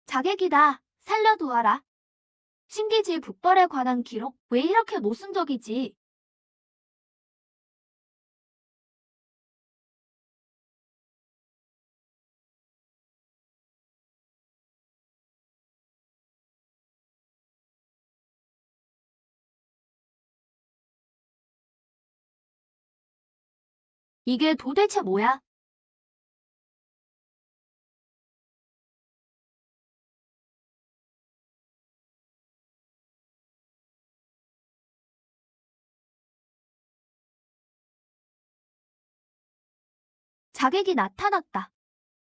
자객이다. 살려두어라. 신기지 북벌에 관한 기록 왜 이렇게 모순적이지? 이게 도대체 뭐야? 자객이 나타났다.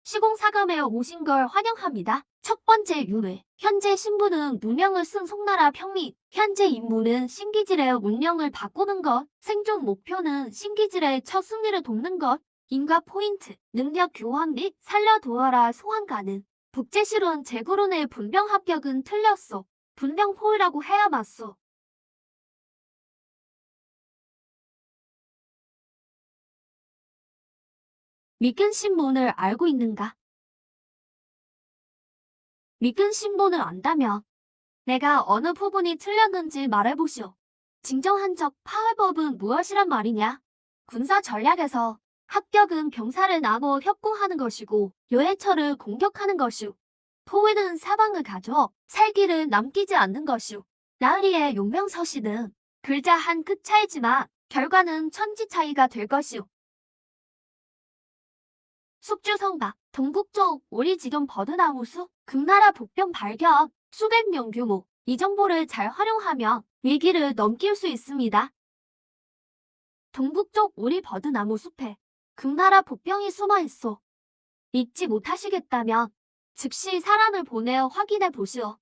시공사감에 오신 걸 환영합니다. 첫 번째 윤회. 현재 신부는 문명을 쓴 송나라 평미. 현재 임무는 신기질의 운명을 바꾸는 것. 생존 목표는 신기질의 첫 승리를 돕는 것. 인과 포인트. 능력 교환 및 살려두어라 소환 가능. 북제실은 제구론의 분병 합격은 틀렸어. 분병 포위라고 해야 맞소. 믿긴 신분을 알고 있는가? 믿긴 신분을 안다며 내가 어느 부분이 틀렸는지 말해보시오. 진정한적 파회법은 무엇이란 말이냐? 군사 전략에서 합격은 병사를 나눠 협공하는 것이고 요해처를 공격하는 것이오. 포위는 사방을 가져 살기를 남기지 않는 것이오. 나으리의 용병서시는 글자 한 끗 차이지만 결과는 천지 차이가 될 것이오. 숙주성박, 동북쪽 우리 지금 버드나무숲, 금나라 복병 발견, 수백 명 규모. 이 정보를 잘 활용하면 위기를 넘길 수 있습니다. 동북쪽 우리 버드나무 숲에 금나라 복병이 숨어 있어. 믿지 못하시겠다면 즉시 사람을 보내어 확인해 보시오.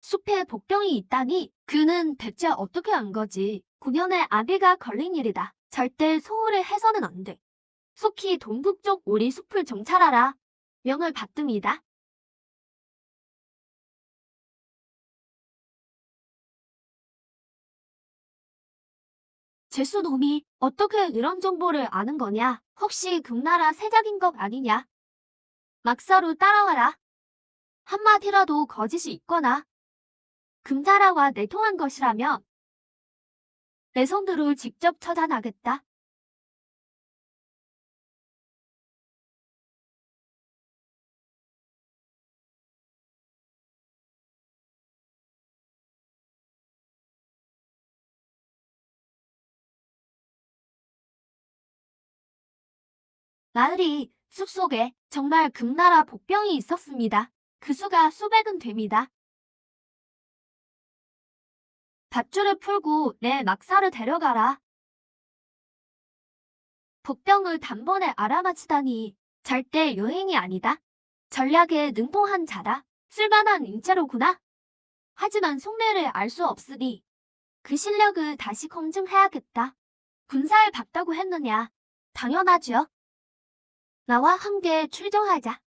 숲에 복병이 있다니 그는 대체 어떻게 한 거지? 9년의 아비가 걸린 일이다. 절대 소홀히 해서는 안 돼. 속히 동북쪽 우리 숲을 정찰하라. 명을 받듭니다. 제수놈이 어떻게 이런 정보를 아는 거냐? 혹시 금나라 세작인 것 아니냐? 막사로 따라와라. 한마디라도 거짓이 있거나 금나라와 내통한 것이라면 내 손으로 직접 처단하겠다. 나으리 숲속에 정말 금나라 복병이 있었습니다. 그 수가 수백은 됩니다. 밧줄을 풀고 내 막사를 데려가라. 복병을 단번에 알아맞히다니 절대 여행이 아니다. 전략에 능통한 자다. 쓸만한 인재로구나. 하지만 속내를 알 수 없으니 그 실력을 다시 검증해야겠다. 군사에 받다고 했느냐? 당연하죠. 나와 함께 출정하자.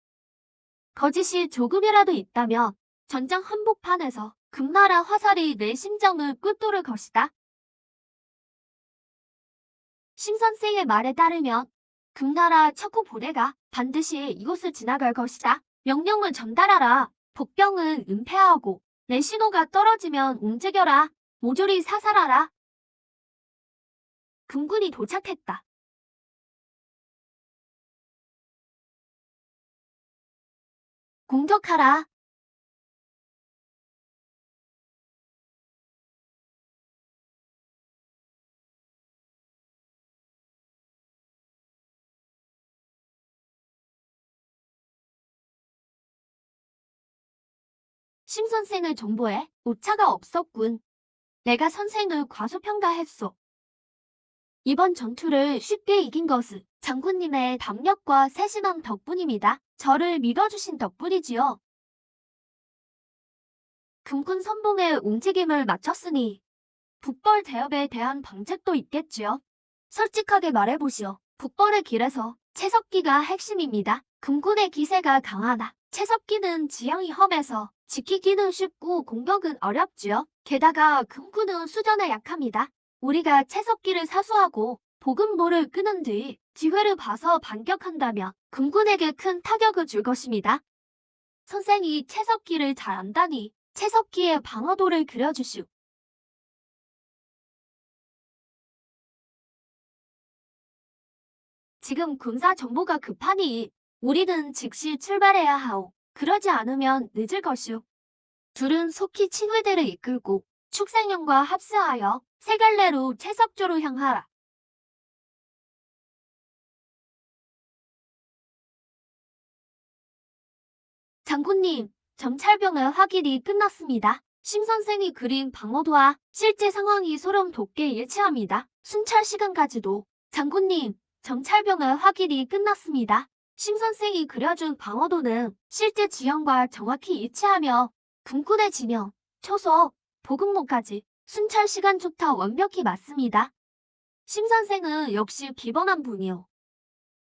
거짓이 조금이라도 있다면 전장 한복판에서 금나라 화살이 내 심장을 꿰뚫을 것이다. 심 선생의 말에 따르면 금나라 척후 부대가 반드시 이곳을 지나갈 것이다. 명령을 전달하라. 복병은 은폐하고 내 신호가 떨어지면 움직여라. 모조리 사살하라. 금군이 도착했다. 공격하라. 심 선생을 정보해. 오차가 없었군. 내가 선생을 과소평가했소. 이번 전투를 쉽게 이긴 것은 장군님의 담력과 세심함 덕분입니다. 저를 믿어주신 덕분이지요. 금군 선봉의 움직임을 마쳤으니 북벌 대업에 대한 방책도 있겠지요. 솔직하게 말해보시오. 북벌의 길에서 채석기가 핵심입니다. 금군의 기세가 강하다. 채석기는 지형이 험해서 지키기는 쉽고 공격은 어렵지요. 게다가 금군은 수전에 약합니다. 우리가 채석기를 사수하고 보급로를 끄는 뒤 기회를 봐서 반격한다면 금군에게 큰 타격을 줄 것입니다. 선생이 채석기를 잘 안다니 채석기의 방어도를 그려주시오. 지금 군사 정보가 급하니 우리는 즉시 출발해야 하오. 그러지 않으면 늦을 것이오. 둘은 속히 친구들을 이끌고 축생령과 합세하여 세 갈래로 채석조로 향하라. 장군님, 정찰병의 확인이 끝났습니다. 심 선생이 그린 방어도와 실제 상황이 소름 돋게 일치합니다. 순찰 시간까지도. 장군님, 정찰병의 확인이 끝났습니다. 심 선생이 그려준 방어도는 실제 지형과 정확히 일치하며 군군의 진영, 초소, 보급로까지 순찰 시간조차 완벽히 맞습니다. 심 선생은 역시 비범한 분이요.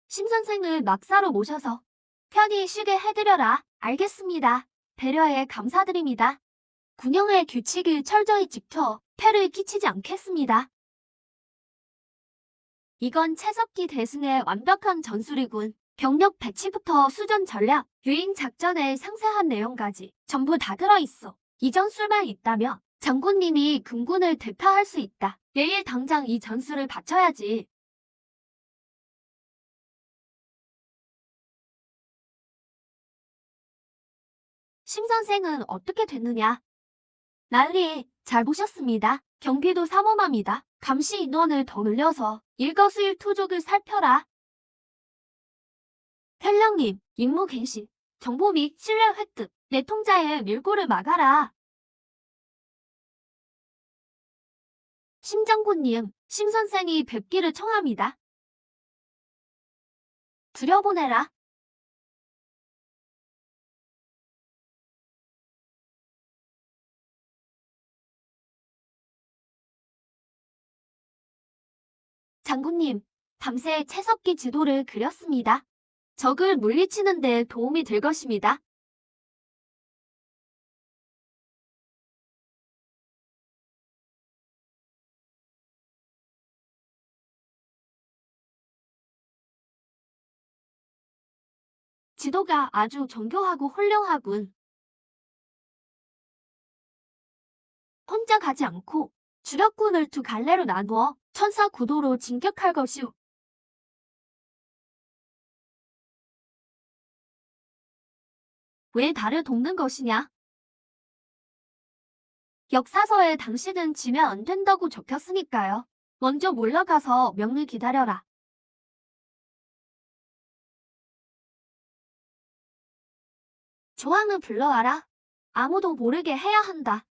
심 선생을 막사로 모셔서 편히 쉬게 해드려라. 알겠습니다. 배려에 감사드립니다. 군영의 규칙을 철저히 지켜 폐를 끼치지 않겠습니다. 이건 채석기 대승의 완벽한 전술이군. 병력 배치부터 수전 전략, 유인 작전의 상세한 내용까지 전부 다 들어있어. 이 전술만 있다면 장군님이 금군을 대표할 수 있다. 내일 당장 이 전술을 바쳐야지. 심 선생은 어떻게 됐느냐? 난리 잘 보셨습니다. 경비도 삼엄합니다. 감시 인원을 더 늘려서 일거수일투족을 살펴라. 현령님, 임무 갱신, 정보 및 신뢰 획득, 내 통자의 밀고를 막아라. 심장군님, 심 선생이 뵙기를 청합니다. 들여보내라. 장군님, 밤새 채석기 지도를 그렸습니다. 적을 물리치는 데 도움이 될 것입니다. 지도가 아주 정교하고 훌륭하군. 혼자 가지 않고 주력군을 두 갈래로 나누어 천사구도로 진격할 것이오. 왜 나를 돕는 것이냐? 역사서에 당신은 지면 안 된다고 적혔으니까요. 먼저 몰러가서 명을 기다려라. 조항을 불러와라. 아무도 모르게 해야 한다.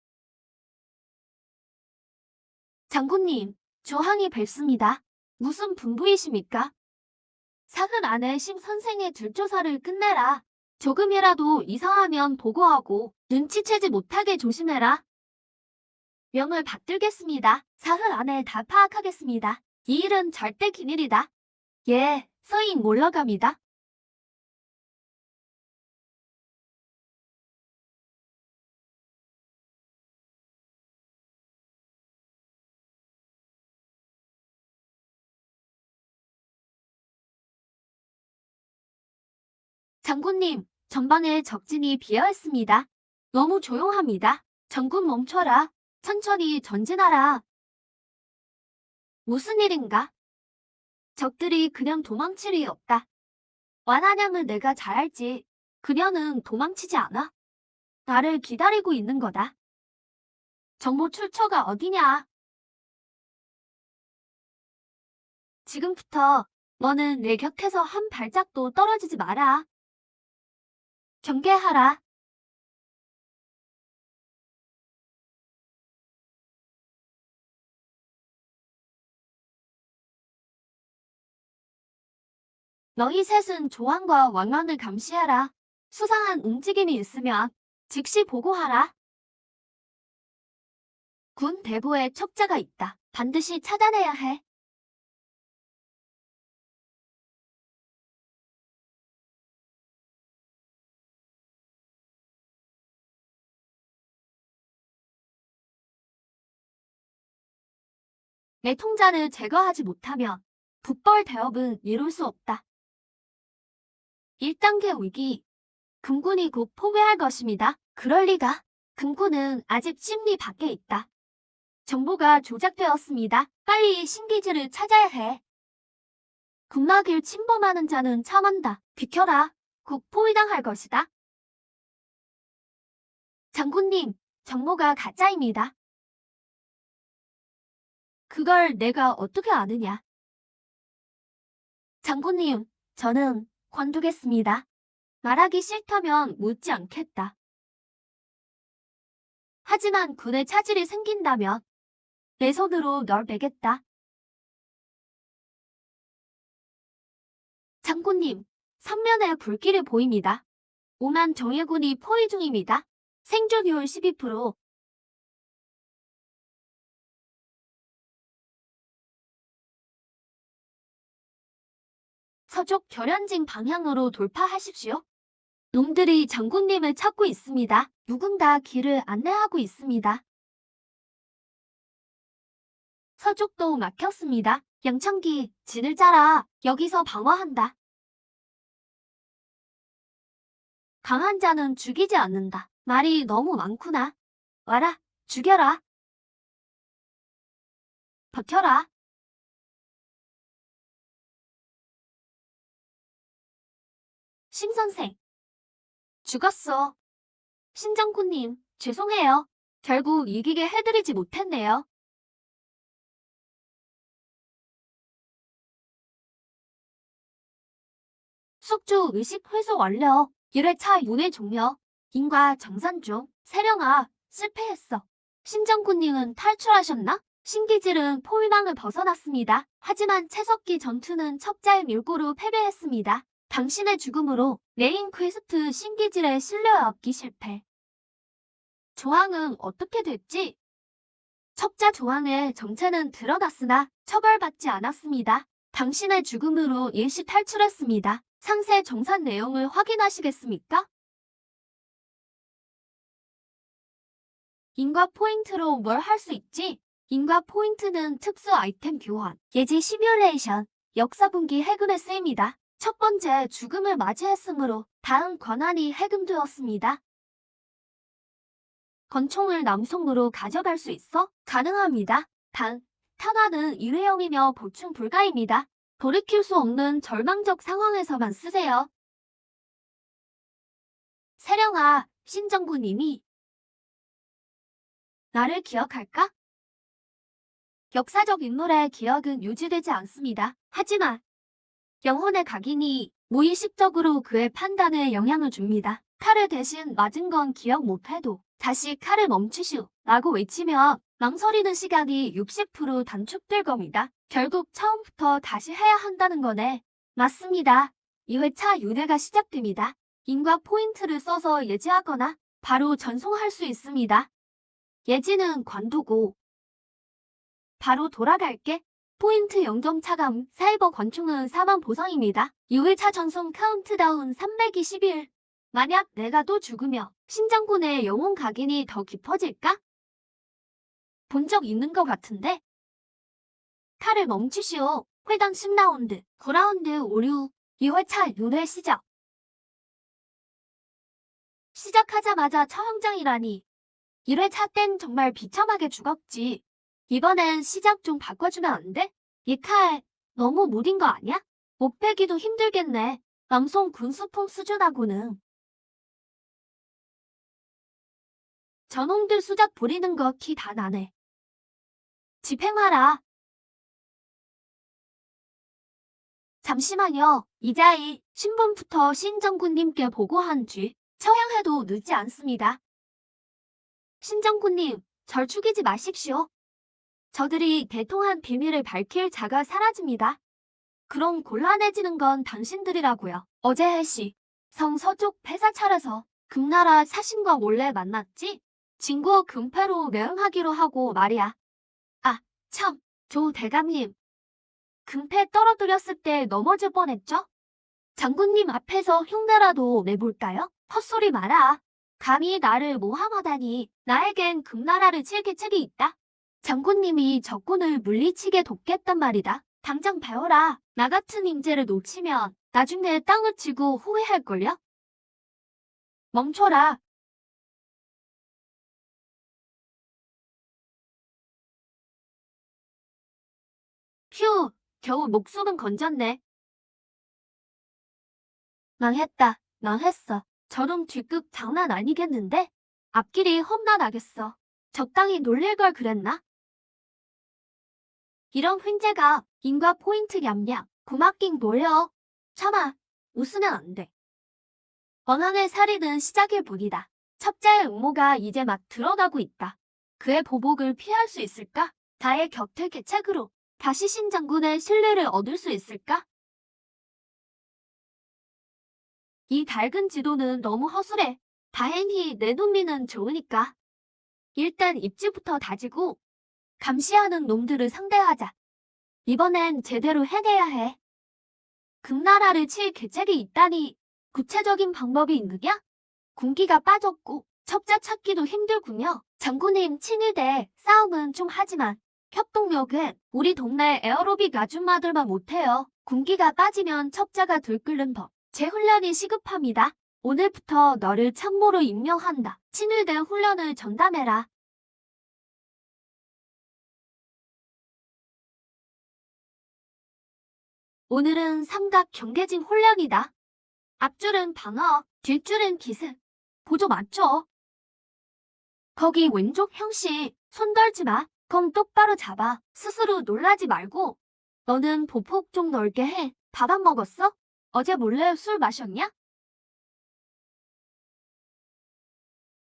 장군님, 조항이 뵙습니다. 무슨 분부이십니까? 사흘 안에 심 선생의 들조사를 끝내라. 조금이라도 이상하면 보고하고 눈치채지 못하게 조심해라. 명을 받들겠습니다. 사흘 안에 다 파악하겠습니다. 이 일은 절대 기밀이다. 예, 서인 몰러갑니다. 장군님, 전방에 적진이 비어있습니다. 너무 조용합니다. 전군 멈춰라. 천천히 전진하라. 무슨 일인가? 적들이 그냥 도망칠 리 없다. 완한양을 내가 잘알지. 그녀는 도망치지 않아. 나를 기다리고 있는 거다. 정보 출처가 어디냐? 지금부터 너는 내 곁에서 한 발짝도 떨어지지 마라. 경계하라. 너희 셋은 조항과 왕관을 감시하라. 수상한 움직임이 있으면 즉시 보고하라. 군 대부에 척자가 있다. 반드시 차단해야 해. 내 통자를 제거하지 못하면 북벌 대업은 이룰 수 없다. 1단계 위기. 금군이 곧 포위할 것입니다. 그럴 리가. 금군은 아직 심리 밖에 있다. 정보가 조작되었습니다. 빨리 신기지를 찾아야 해. 군락을 침범하는 자는 참한다. 비켜라. 곧 포위당할 것이다. 장군님, 정보가 가짜입니다. 그걸 내가 어떻게 아느냐? 장군님, 저는 관두겠습니다. 말하기 싫다면 묻지 않겠다. 하지만 군에 차질이 생긴다면 내 손으로 널 베겠다. 장군님, 삼면에 불길이 보입니다. 5만 정예군이 포위 중입니다. 생존율 12%. 서쪽 결연진 방향으로 돌파하십시오. 놈들이 장군님을 찾고 있습니다. 누군가 길을 안내하고 있습니다. 서쪽도 막혔습니다. 양천기, 진을 짜라. 여기서 방어한다. 강한 자는 죽이지 않는다. 말이 너무 많구나. 와라, 죽여라. 버텨라. 심선생. 죽었어. 신장군님, 죄송해요. 결국 이기게 해드리지 못했네요. 숙주 의식 회수 완료. 1회차 윤회 종료. 인과 정산 중. 세령아, 실패했어. 신장군님은 탈출하셨나? 신기질은 포위망을 벗어났습니다. 하지만 채석기 전투는 첩자의 밀고로 패배했습니다. 당신의 죽음으로 메인 퀘스트 신기질의 신뢰 얻기 실패. 조항은 어떻게 됐지? 첩자 조항의 정체는 드러났으나 처벌받지 않았습니다. 당신의 죽음으로 일시 탈출했습니다. 상세 정산 내용을 확인하시겠습니까? 인과 포인트로 뭘 할 수 있지? 인과 포인트는 특수 아이템 교환, 예지 시뮬레이션, 역사분기 해금에 쓰입니다. 첫 번째 죽음을 맞이했으므로 다음 권한이 해금되었습니다. 권총을 남송으로 가져갈 수 있어? 가능합니다. 단, 탄환은 일회용이며 보충 불가입니다. 돌이킬 수 없는 절망적 상황에서만 쓰세요. 세령아, 신정구님이 나를 기억할까? 역사적 인물의 기억은 유지되지 않습니다. 하지만 영혼의 각인이 무의식적으로 그의 판단에 영향을 줍니다. 칼을 대신 맞은 건 기억 못해도 다시 칼을 멈추시오 라고 외치면 망설이는 시간이 60% 단축될 겁니다. 결국 처음부터 다시 해야 한다는 거네. 맞습니다. 2회차 윤회가 시작됩니다. 인과 포인트를 써서 예지하거나 바로 전송할 수 있습니다. 예지는 관두고 바로 돌아갈게. 포인트 0점 차감 사이버 권총은 4만 보상입니다. 6일차 전송 카운트다운 321. 만약 내가 또 죽으며 신장군의 영혼 각인이 더 깊어질까? 본 적 있는 것 같은데? 칼을 멈추시오. 회당 10라운드, 9라운드 오류. 2회차 윤회 시작. 시작하자마자 처형장이라니. 1회차 땐 정말 비참하게 죽었지. 이번엔 시작 좀 바꿔주면 안 돼? 이 칼 너무 무딘 거 아니야? 못 패기도 힘들겠네. 남송 군수품 수준하고는. 저놈들 수작 부리는 거 티 다 나네. 집행하라. 잠시만요. 이자이 신분부터 신정군님께 보고한 뒤 처형해도 늦지 않습니다. 신정군님, 절 죽이지 마십시오. 저들이 대통한 비밀을 밝힐 자가 사라집니다. 그럼 곤란해지는 건 당신들이라고요. 어제 해시 성 서쪽 폐사찰에서 금나라 사신과 몰래 만났지? 진구 금패로 매응하기로 하고 말이야. 아, 참, 조 대감님. 금패 떨어뜨렸을 때 넘어질 뻔했죠? 장군님 앞에서 흉내라도 내볼까요? 헛소리 마라. 감히 나를 모함하다니. 나에겐 금나라를 칠 책이 있다. 장군님이 적군을 물리치게 돕겠단 말이다. 당장 배워라. 나 같은 인재를 놓치면 나중에 땅을 치고 후회할걸요? 멈춰라. 휴, 겨우 목숨은 건졌네. 망했다. 망했어. 저놈 뒷극 장난 아니겠는데? 앞길이 험난하겠어. 적당히 놀릴 걸 그랬나? 이런 횡재가 인과 포인트 얌얌. 고맙긴 뭐여. 참아. 웃으면 안 돼. 원한의 살인은 시작일 뿐이다. 첩자의 음모가 이제 막 들어가고 있다. 그의 보복을 피할 수 있을까? 다의 격퇴 개책으로 다시 신장군의 신뢰를 얻을 수 있을까? 이 밝은 지도는 너무 허술해. 다행히 내 눈비는 좋으니까. 일단 입지부터 다지고 감시하는 놈들을 상대하자. 이번엔 제대로 해내야 해. 금나라를 칠 계책이 있다니 구체적인 방법이 있느냐? 군기가 빠졌고 첩자 찾기도 힘들군요. 장군님 친위대 싸움은 좀 하지만 협동력은 우리 동네 에어로빅 아줌마들만 못해요. 군기가 빠지면 첩자가 들끓는 법. 재훈련이 시급합니다. 오늘부터 너를 참모로 임명한다. 친위대 훈련을 전담해라. 오늘은 삼각 경계진 훈련이다. 앞줄은 방어, 뒷줄은 기습. 보조 맞춰. 거기 왼쪽 형씨, 손 떨지 마. 검 똑바로 잡아. 스스로 놀라지 말고. 너는 보폭 좀 넓게 해. 밥 안 먹었어? 어제 몰래 술 마셨냐?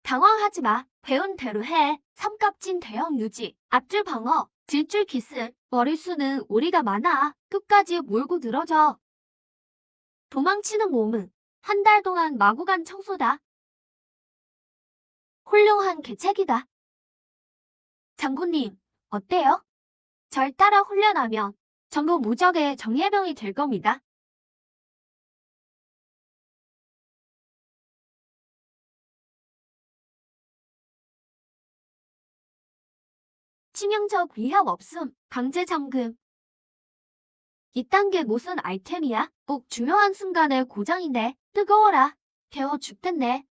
당황하지 마. 배운 대로 해. 삼각진 대형 유지. 앞줄 방어, 뒷줄 기습. 머릿수는 우리가 많아. 끝까지 몰고 늘어져. 도망치는 몸은 한 달 동안 마구간 청소다. 훌륭한 계책이다. 장군님, 어때요? 절 따라 훈련하면 전부 무적의 정예병이 될 겁니다. 치명적 위협 없음, 강제 잠금. 이딴 게 무슨 아이템이야? 꼭 중요한 순간에 고장이네. 뜨거워라. 데워 죽겠네.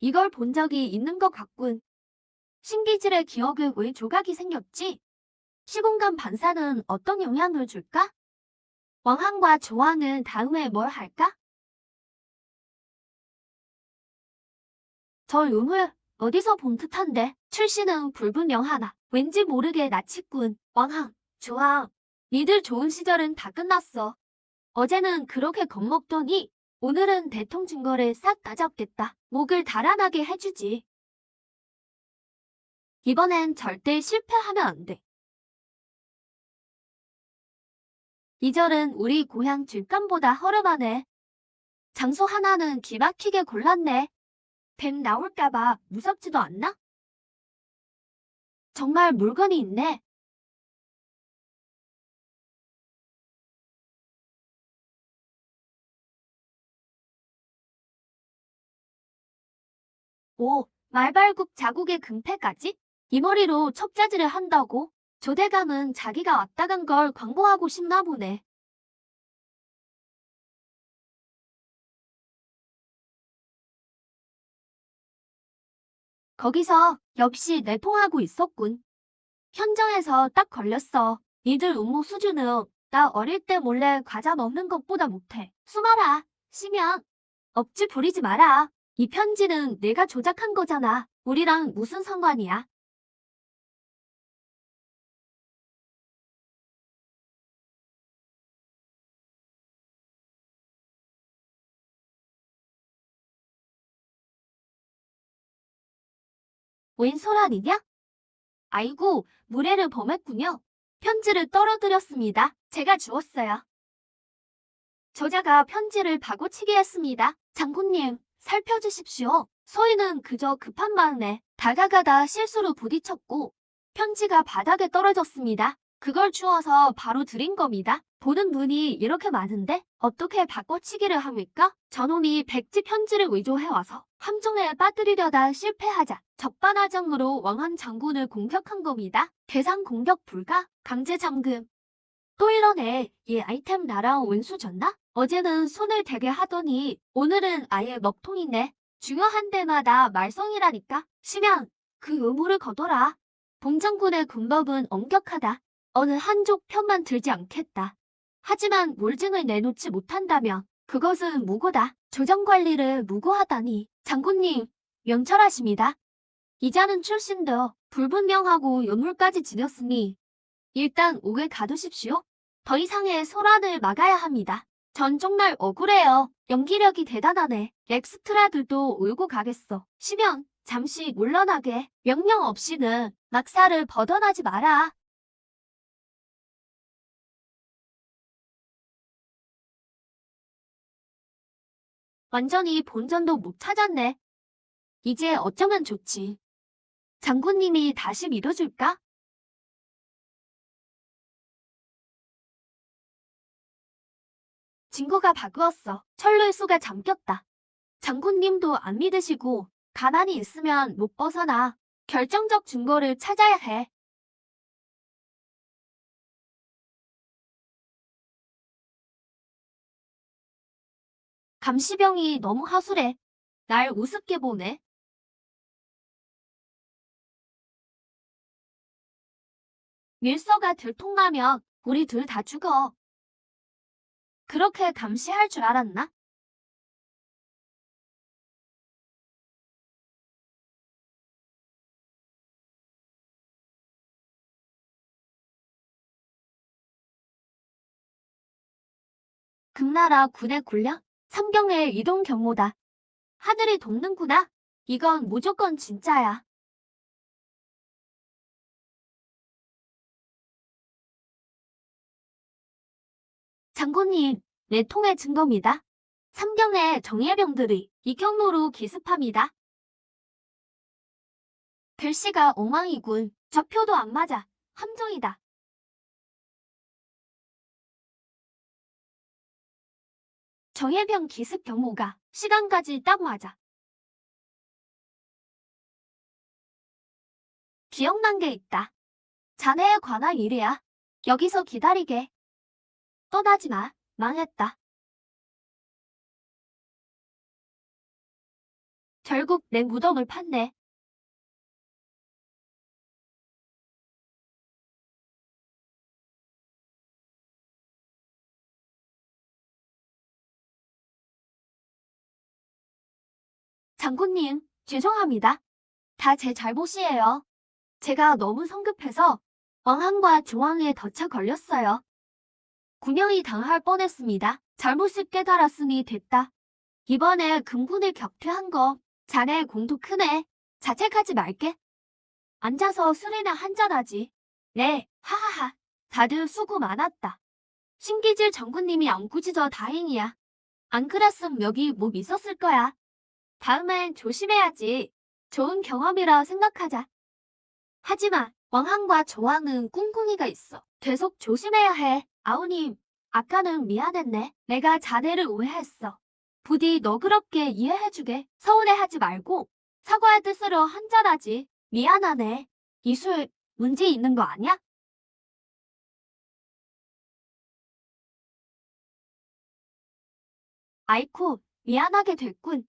이걸 본 적이 있는 것 같군. 신기질의 기억에 왜 조각이 생겼지? 시공간 반사는 어떤 영향을 줄까? 왕항과 조항은 다음에 뭘 할까? 저 유물 어디서 본 듯한데 출신은 불분명하나. 왠지 모르게 나치꾼. 왕항, 조항. 니들 좋은 시절은 다 끝났어. 어제는 그렇게 겁먹더니 오늘은 대통 증거를 싹 다 잡겠다. 목을 달아나게 해주지. 이번엔 절대 실패하면 안 돼. 이 절은 우리 고향 들감보다 허름하네. 장소 하나는 기막히게 골랐네. 뱀 나올까봐 무섭지도 않나? 정말 물건이 있네. 오, 말발굽 자국의 금패까지? 이 머리로 첩자질을 한다고? 조대감은 자기가 왔다 간 걸 광고하고 싶나 보네. 거기서 역시 내통하고 있었군. 현장에서 딱 걸렸어. 니들 음모 수준은 나 어릴 때 몰래 과자 먹는 것보다 못해. 숨어라. 쉬면 억지 부리지 마라. 이 편지는 내가 조작한 거잖아. 우리랑 무슨 상관이야? 웬 소란이냐? 아이고, 무례를 범했군요. 편지를 떨어뜨렸습니다. 제가 주웠어요. 저자가 편지를 바고치기 했습니다. 장군님, 살펴주십시오. 소인은 그저 급한 마음에 다가가다 실수로 부딪혔고 편지가 바닥에 떨어졌습니다. 그걸 주워서 바로 드린 겁니다. 보는 눈이 이렇게 많은데 어떻게 바꿔치기를 합니까? 저놈이 백지 편지를 의조해와서 함정에 빠뜨리려다 실패하자 적반하장으로 왕한 장군을 공격한 겁니다. 대상 공격 불가, 강제 잠금. 또 이러네. 얘 아이템 나랑 왼수 졌나? 어제는 손을 대게 하더니 오늘은 아예 먹통이네. 중요한 데마다 말썽이라니까. 심연, 그 의무를 거둬라. 봉장군의 군법은 엄격하다. 어느 한쪽 편만 들지 않겠다. 하지만 몰증을 내놓지 못한다면 그것은 무고다. 조정관리를 무고하다니. 장군님, 명철하십니다. 이자는 출신도 불분명하고 유물까지 지녔으니 일단 옥에 가두십시오. 더 이상의 소란을 막아야 합니다. 전 정말 억울해요. 연기력이 대단하네. 엑스트라들도 울고 가겠어. 심연, 잠시 물러나게. 명령 없이는 낙사를 벗어나지 마라. 완전히 본전도 못 찾았네. 이제 어쩌면 좋지. 장군님이 다시 믿어줄까? 증거가 바뀌었어. 철룰수가 잠겼다. 장군님도 안 믿으시고 가만히 있으면 못 벗어나. 결정적 증거를 찾아야 해. 감시병이 너무 하술해. 날 우습게 보네. 밀서가 들통나면 우리 둘 다 죽어. 그렇게 감시할 줄 알았나? 금나라 군의 군량? 삼경의 이동 경로다. 하늘이 돕는구나. 이건 무조건 진짜야. 장군님, 내 통의 증거입니다. 삼경의 정예병들이 이 경로로 기습합니다. 글씨가 엉망이군. 적표도 안 맞아. 함정이다. 정예병 기습 경로가 시간까지 딱 맞아. 기억난 게 있다. 자네에 관한 일이야. 여기서 기다리게. 떠나지 마. 망했다. 결국 내 무덤을 팠네. 장군님, 죄송합니다. 다 제 잘못이에요. 제가 너무 성급해서 왕한과 조왕에 덫에 걸렸어요. 군형이 당할 뻔했습니다. 잘못을 깨달았으니 됐다. 이번에 금군을 격퇴한 거 자네 공도 크네. 자책하지 말게. 앉아서 술이나 한잔하지. 네, 하하하. 다들 수고 많았다. 신기질 장군님이 안 꾸짖어 다행이야. 안 그랬음 여기 못 있었을 거야. 다음엔 조심해야지. 좋은 경험이라 생각하자. 하지만 왕항과 조항은 꿍꿍이가 있어. 계속 조심해야 해. 아우님, 아까는 미안했네. 내가 자네를 오해했어. 부디 너그럽게 이해해주게. 서운해하지 말고 사과의 뜻으로 한잔하지. 미안하네. 이술 문제 있는 거 아니야? 아이쿠, 미안하게 됐군.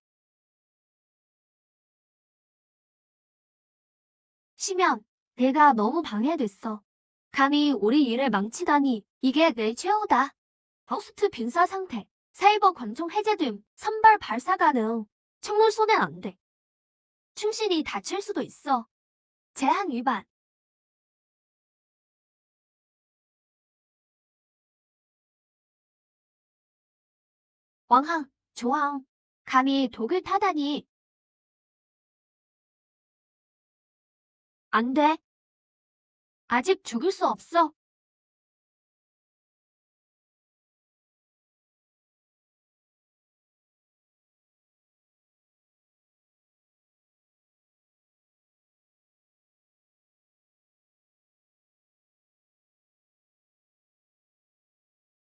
시면, 내가 너무 방해됐어. 감히 우리 일을 망치다니 이게 내 최후다. 버스트 빈사 상태. 사이버 관종 해제됨. 선발 발사 가능. 총물 쏘면 안 돼. 충신이 다칠 수도 있어. 제한 위반. 왕항, 조항. 감히 독을 타다니. 안 돼. 아직 죽을 수 없어.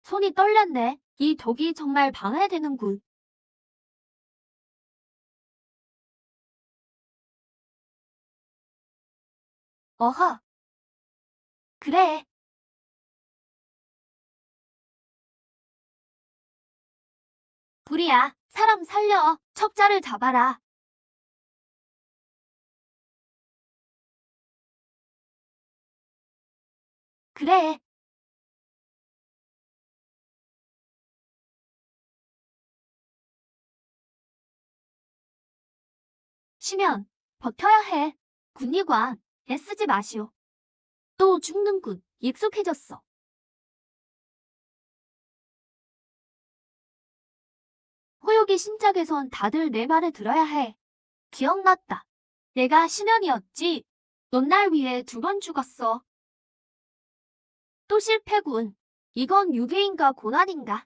손이 떨렸네. 이 독이 정말 방해되는군. 어허. 그래. 불이야. 사람 살려. 척자를 잡아라. 그래. 쉬면 버텨야 해. 군의관, 애쓰지 마시오. 또 죽는군. 익숙해졌어. 호요기 신작에선 다들 내 말을 들어야 해. 기억났다. 내가 신현이었지. 넌 날 위해 2번 죽었어. 또 실패군. 이건 유괴인가 고난인가?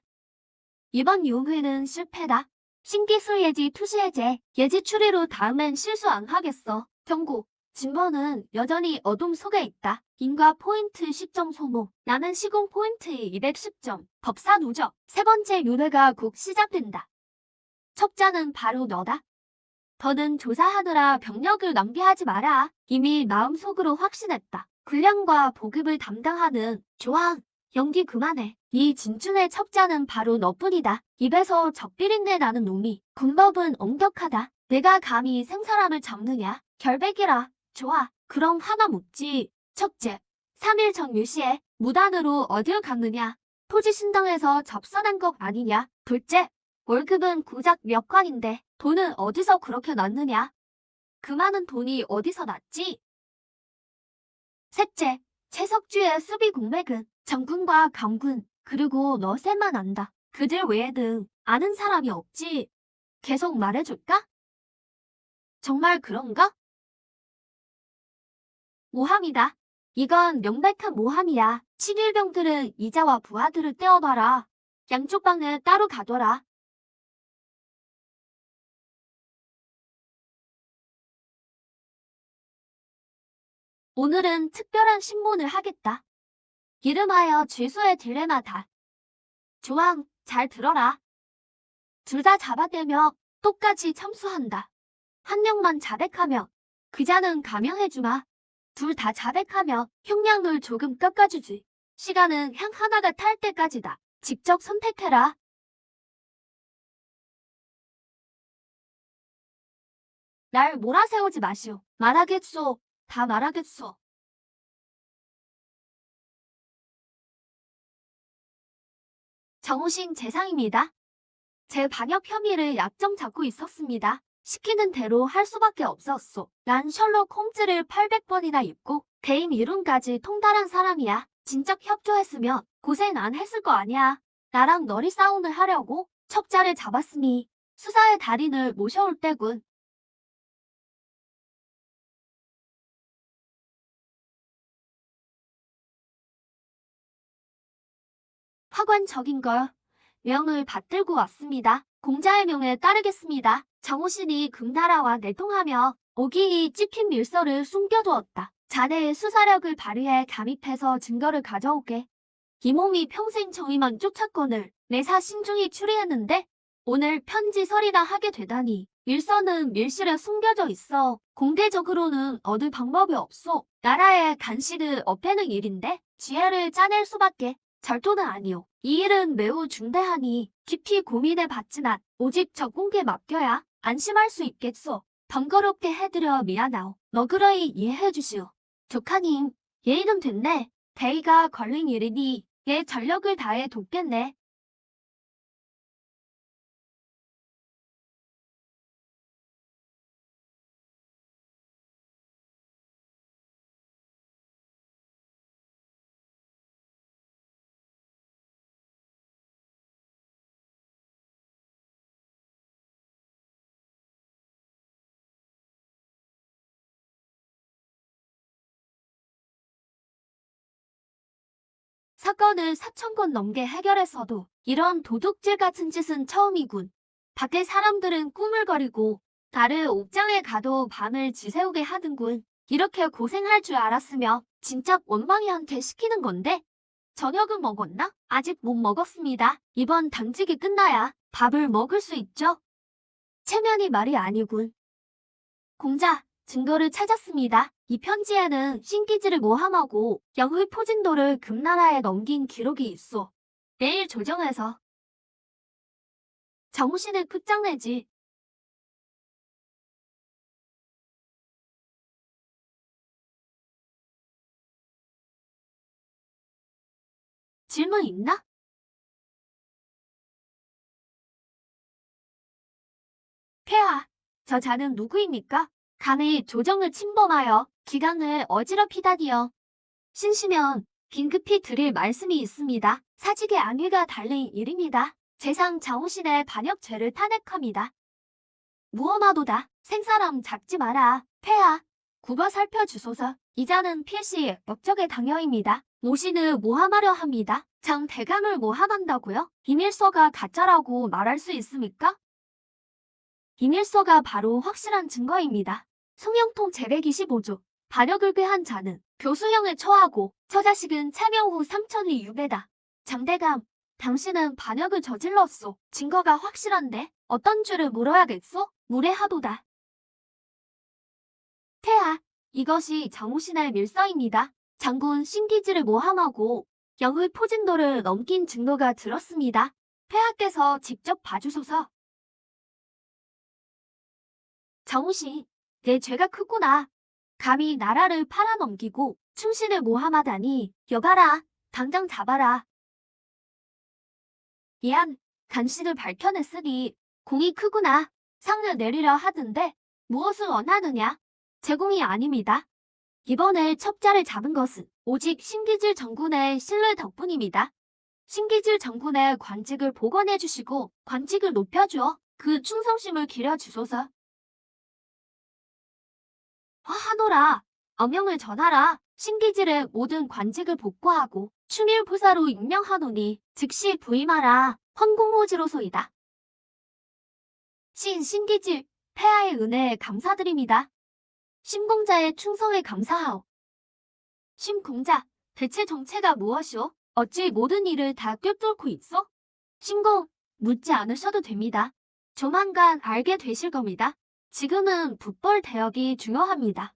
이번 유괴는 실패다. 신기술 예지 투시 해제, 예지 추리로 다음엔 실수 안 하겠어. 경고. 진버는 여전히 어둠 속에 있다. 인과 포인트 10점 소모. 나는 시공 포인트 210점. 법사 누적. 3번째 유괴가 곧 시작된다. 척자는 바로 너다. 더는 조사하느라 병력을 낭비하지 마라. 이미 마음속으로 확신했다. 군량과 보급을 담당하는 조항, 연기 그만해. 이 진춘의 척자는 바로 너뿐이다. 입에서 적비린내 나는 놈이. 군법은 엄격하다. 내가 감히 생사람을 잡느냐? 결백이라. 좋아. 그럼 하나 묻지. 첫째, 3일 전 유시에 무단으로 어딜 갔느냐? 토지 신당에서 접선한 것 아니냐? 둘째, 월급은 고작 몇 관인데 돈은 어디서 그렇게 났느냐? 그 많은 돈이 어디서 났지? 셋째, 채석주의 수비 공백은 정군과 강군 그리고 너 셋만 안다. 그들 외에는 아는 사람이 없지. 계속 말해줄까? 정말 그런가? 모함이다. 이건 명백한 모함이야. 친일병들은 이자와 부하들을 떼어봐라. 양쪽 방을 따로 가둬라. 오늘은 특별한 신문을 하겠다. 이름하여 죄수의 딜레마다. 조항, 잘 들어라. 둘 다 잡아떼며 똑같이 참수한다. 한 명만 자백하며 그자는 감형해주마. 둘 다 자백하며 형량을 조금 깎아주지. 시간은 향 하나가 탈 때까지다. 직접 선택해라. 날 몰아세우지 마시오. 말하겠소. 다 말하겠소. 정우신 재상입니다. 제 반역 혐의를 약점 잡고 있었습니다. 시키는 대로 할 수밖에 없었소. 난 셜록 홈즈를 800번이나 읽고 대임 이론까지 통달한 사람이야. 진작 협조했으면 고생 안 했을 거 아니야. 나랑 너리 싸움을 하려고 척자를 잡았으니 수사의 달인을 모셔올 때군. 파관적인 걸 명을 받들고 왔습니다. 공자의 명에 따르겠습니다. 정우신이 금나라와 내통하며 오기이 찍힌 밀서를 숨겨두었다. 자네의 수사력을 발휘해 감입해서 증거를 가져오게. 이 몸이 평생 저희만 쫓았건을 내사 신중히 추리했는데 오늘 편지설이나 하게 되다니. 밀서는 밀실에 숨겨져 있어. 공개적으로는 얻을 방법이 없소. 나라의 간식을 업해는 일인데 지혜를 짜낼 수밖에. 절도는 아니오. 이 일은 매우 중대하니 깊이 고민해 봤지만 오직 적공께 맡겨야 안심할 수 있겠소. 번거롭게 해드려 미안하오. 너그러이 이해해 주시오. 조카님, 예의는 됐네. 대의가 걸린 일이니 얘 전력을 다해 돕겠네. 사건을 4천 건 넘게 해결했어도 이런 도둑질 같은 짓은 처음이군. 밖에 사람들은 꾸물거리고 나를 옥장에 가도 밤을 지새우게 하는군. 이렇게 고생할 줄 알았으며 진짜 원망이한테 시키는 건데 저녁은 먹었나? 아직 못 먹었습니다. 이번 당직이 끝나야 밥을 먹을 수 있죠. 체면이 말이 아니군. 공자, 증거를 찾았습니다. 이 편지에는 신기지를 모함하고 영의 포진도를 금나라에 넘긴 기록이 있어. 내일 조정해서 정신을 끝장내지. 질문 있나? 폐하, 저 자는 누구입니까? 감히 조정을 침범하여 기강을 어지럽히다니요. 신시면 긴급히 드릴 말씀이 있습니다. 사직의 안위가 달린 일입니다. 재상 장우신의 반역죄를 탄핵합니다. 무엄하도다. 생사람 잡지 마라. 폐하, 국어 살펴주소서. 이자는 필시 역적의 당형입니다. 모신을 모함하려 합니다. 장 대감을 모함한다고요? 비밀서가 가짜라고 말할 수 있습니까? 비밀서가 바로 확실한 증거입니다. 송영통 제125조. 반역을 꾀한 자는 교수형을 처하고 처자식은 차명 후 3천리 유배다. 장대감, 당신은 반역을 저질렀소. 증거가 확실한데 어떤 죄를 물어야겠소? 무례하도다. 태하, 이것이 장우신의 밀서입니다. 장군 신기지를 모함하고 영의 포진도를 넘긴 증거가 들었습니다. 폐하께서 직접 봐주소서. 장우신, 내 죄가 크구나. 감히 나라를 팔아넘기고 충신을 모함하다니. 여봐라, 당장 잡아라. 미안, 간신을 밝혀냈으니 공이 크구나. 상을 내리려 하던데 무엇을 원하느냐? 제공이 아닙니다. 이번에 첩자를 잡은 것은 오직 신기질 정군의 신뢰 덕분입니다. 신기질 정군의 관직을 복원해 주시고 관직을 높여주어 그 충성심을 기려주소서. 화하노라. 엄명을 전하라. 신기질의 모든 관직을 복구하고 추밀부사로 임명하노니 즉시 부임하라. 헌공호지로소이다. 신기질, 폐하의 은혜에 감사드립니다. 심공자의 충성에 감사하오. 심공자, 대체 정체가 무엇이오? 어찌 모든 일을 다 꿰뚫고 있어? 신공, 묻지 않으셔도 됩니다. 조만간 알게 되실 겁니다. 지금은 북벌 대역이 중요합니다.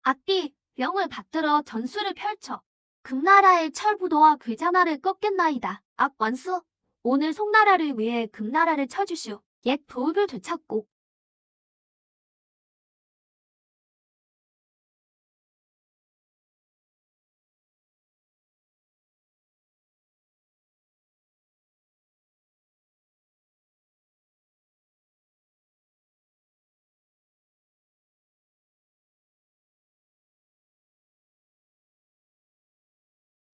악비, 명을 받들어 전술을 펼쳐 금나라의 철부도와 괴자나를 꺾겠나이다. 원수, 오늘 송나라를 위해 금나라를 쳐주시오. 옛 도읍을 되찾고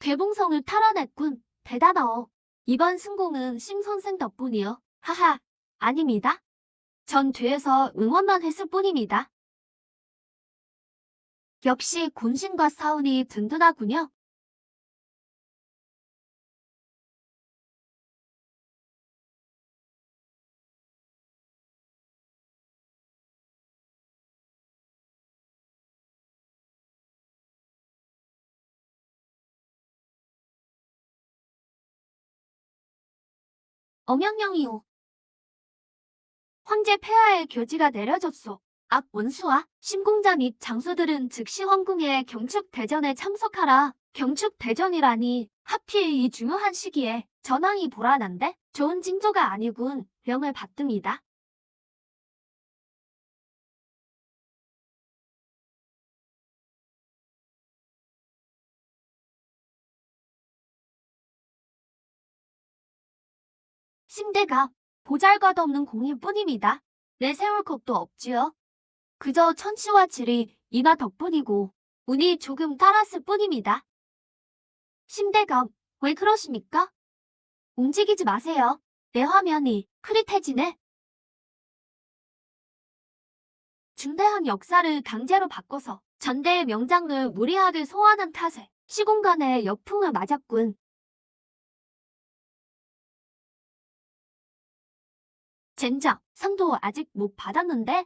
괴봉성을 탈환했군. 대단하오. 이번 승공은 심 선생 덕분이요. 하하, 아닙니다. 전 뒤에서 응원만 했을 뿐입니다. 역시 군신과 사운이 든든하군요. 엄영영이오. 황제 폐하의 교지가 내려졌소. 원수와 심공자 및 장수들은 즉시 황궁의 경축대전에 참석하라. 경축대전이라니 하필 이 중요한 시기에 전황이 불안한데 좋은 징조가 아니군. 명을 받듭니다. 심대가 보잘것없는 공일 뿐입니다. 내세울 것도 없지요. 그저 천시와 지리 이나 덕분이고 운이 조금 따랐을 뿐입니다. 심대감, 왜 그러십니까? 움직이지 마세요. 내 화면이 흐릿해지네. 중대한 역사를 강제로 바꿔서 전대의 명장을 무리하게 소환한 탓에 시공간에 역풍을 맞았군. 젠장, 상도 아직 못 받았는데?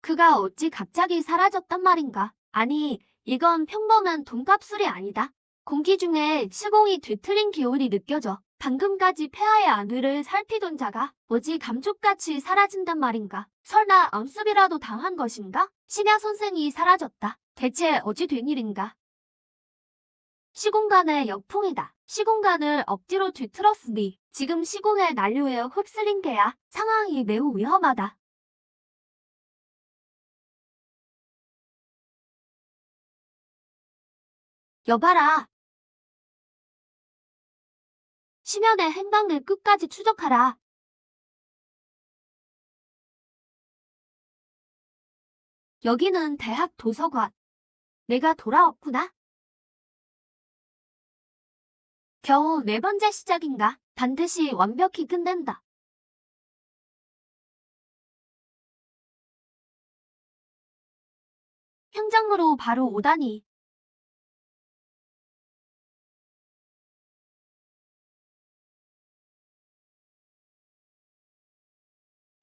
그가 어찌 갑자기 사라졌단 말인가? 아니, 이건 평범한 돈값술이 아니다. 공기 중에 시공이 뒤틀린 기운이 느껴져. 방금까지 폐하의 안위를 살피던 자가 어찌 감쪽같이 사라진단 말인가? 설마 암습이라도 당한 것인가? 심야 선생이 사라졌다. 대체 어찌 된 일인가? 시공간의 역풍이다. 시공간을 억지로 뒤틀었으니 지금 시공의 난류에 휩쓸린 개야. 상황이 매우 위험하다. 여봐라. 심연의 행방을 끝까지 추적하라. 여기는 대학 도서관. 내가 돌아왔구나. 겨우 네 번째 시작인가? 반드시 완벽히 끝낸다. 현장으로 바로 오다니.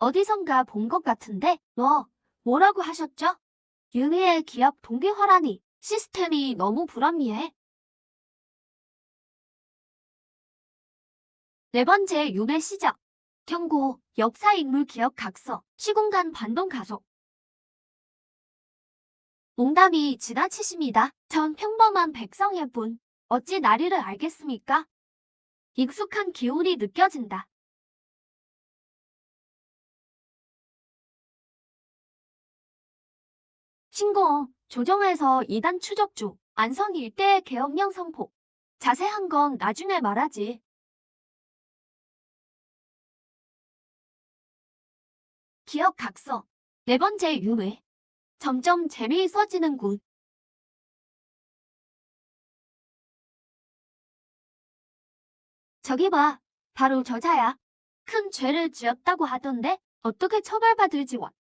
어디선가 본 것 같은데? 뭐라고 하셨죠? 윤희의 기업 동기화라니. 시스템이 너무 불합리해. 네 번째 윤회 시작. 경고, 역사인물 기억 각서, 시공간 반동 가속. 농담이 지나치십니다. 전 평범한 백성의 분. 어찌 나리를 알겠습니까? 익숙한 기운이 느껴진다. 신고, 조정에서 2단 추적 중. 안성 일대의 계엄령 선포. 자세한 건 나중에 말하지. 기억 각서. 네 번째 윤회. 점점 재미있어지는군. 저기 봐. 바로 저자야. 큰 죄를 지었다고 하던데 어떻게 처벌받을지 원.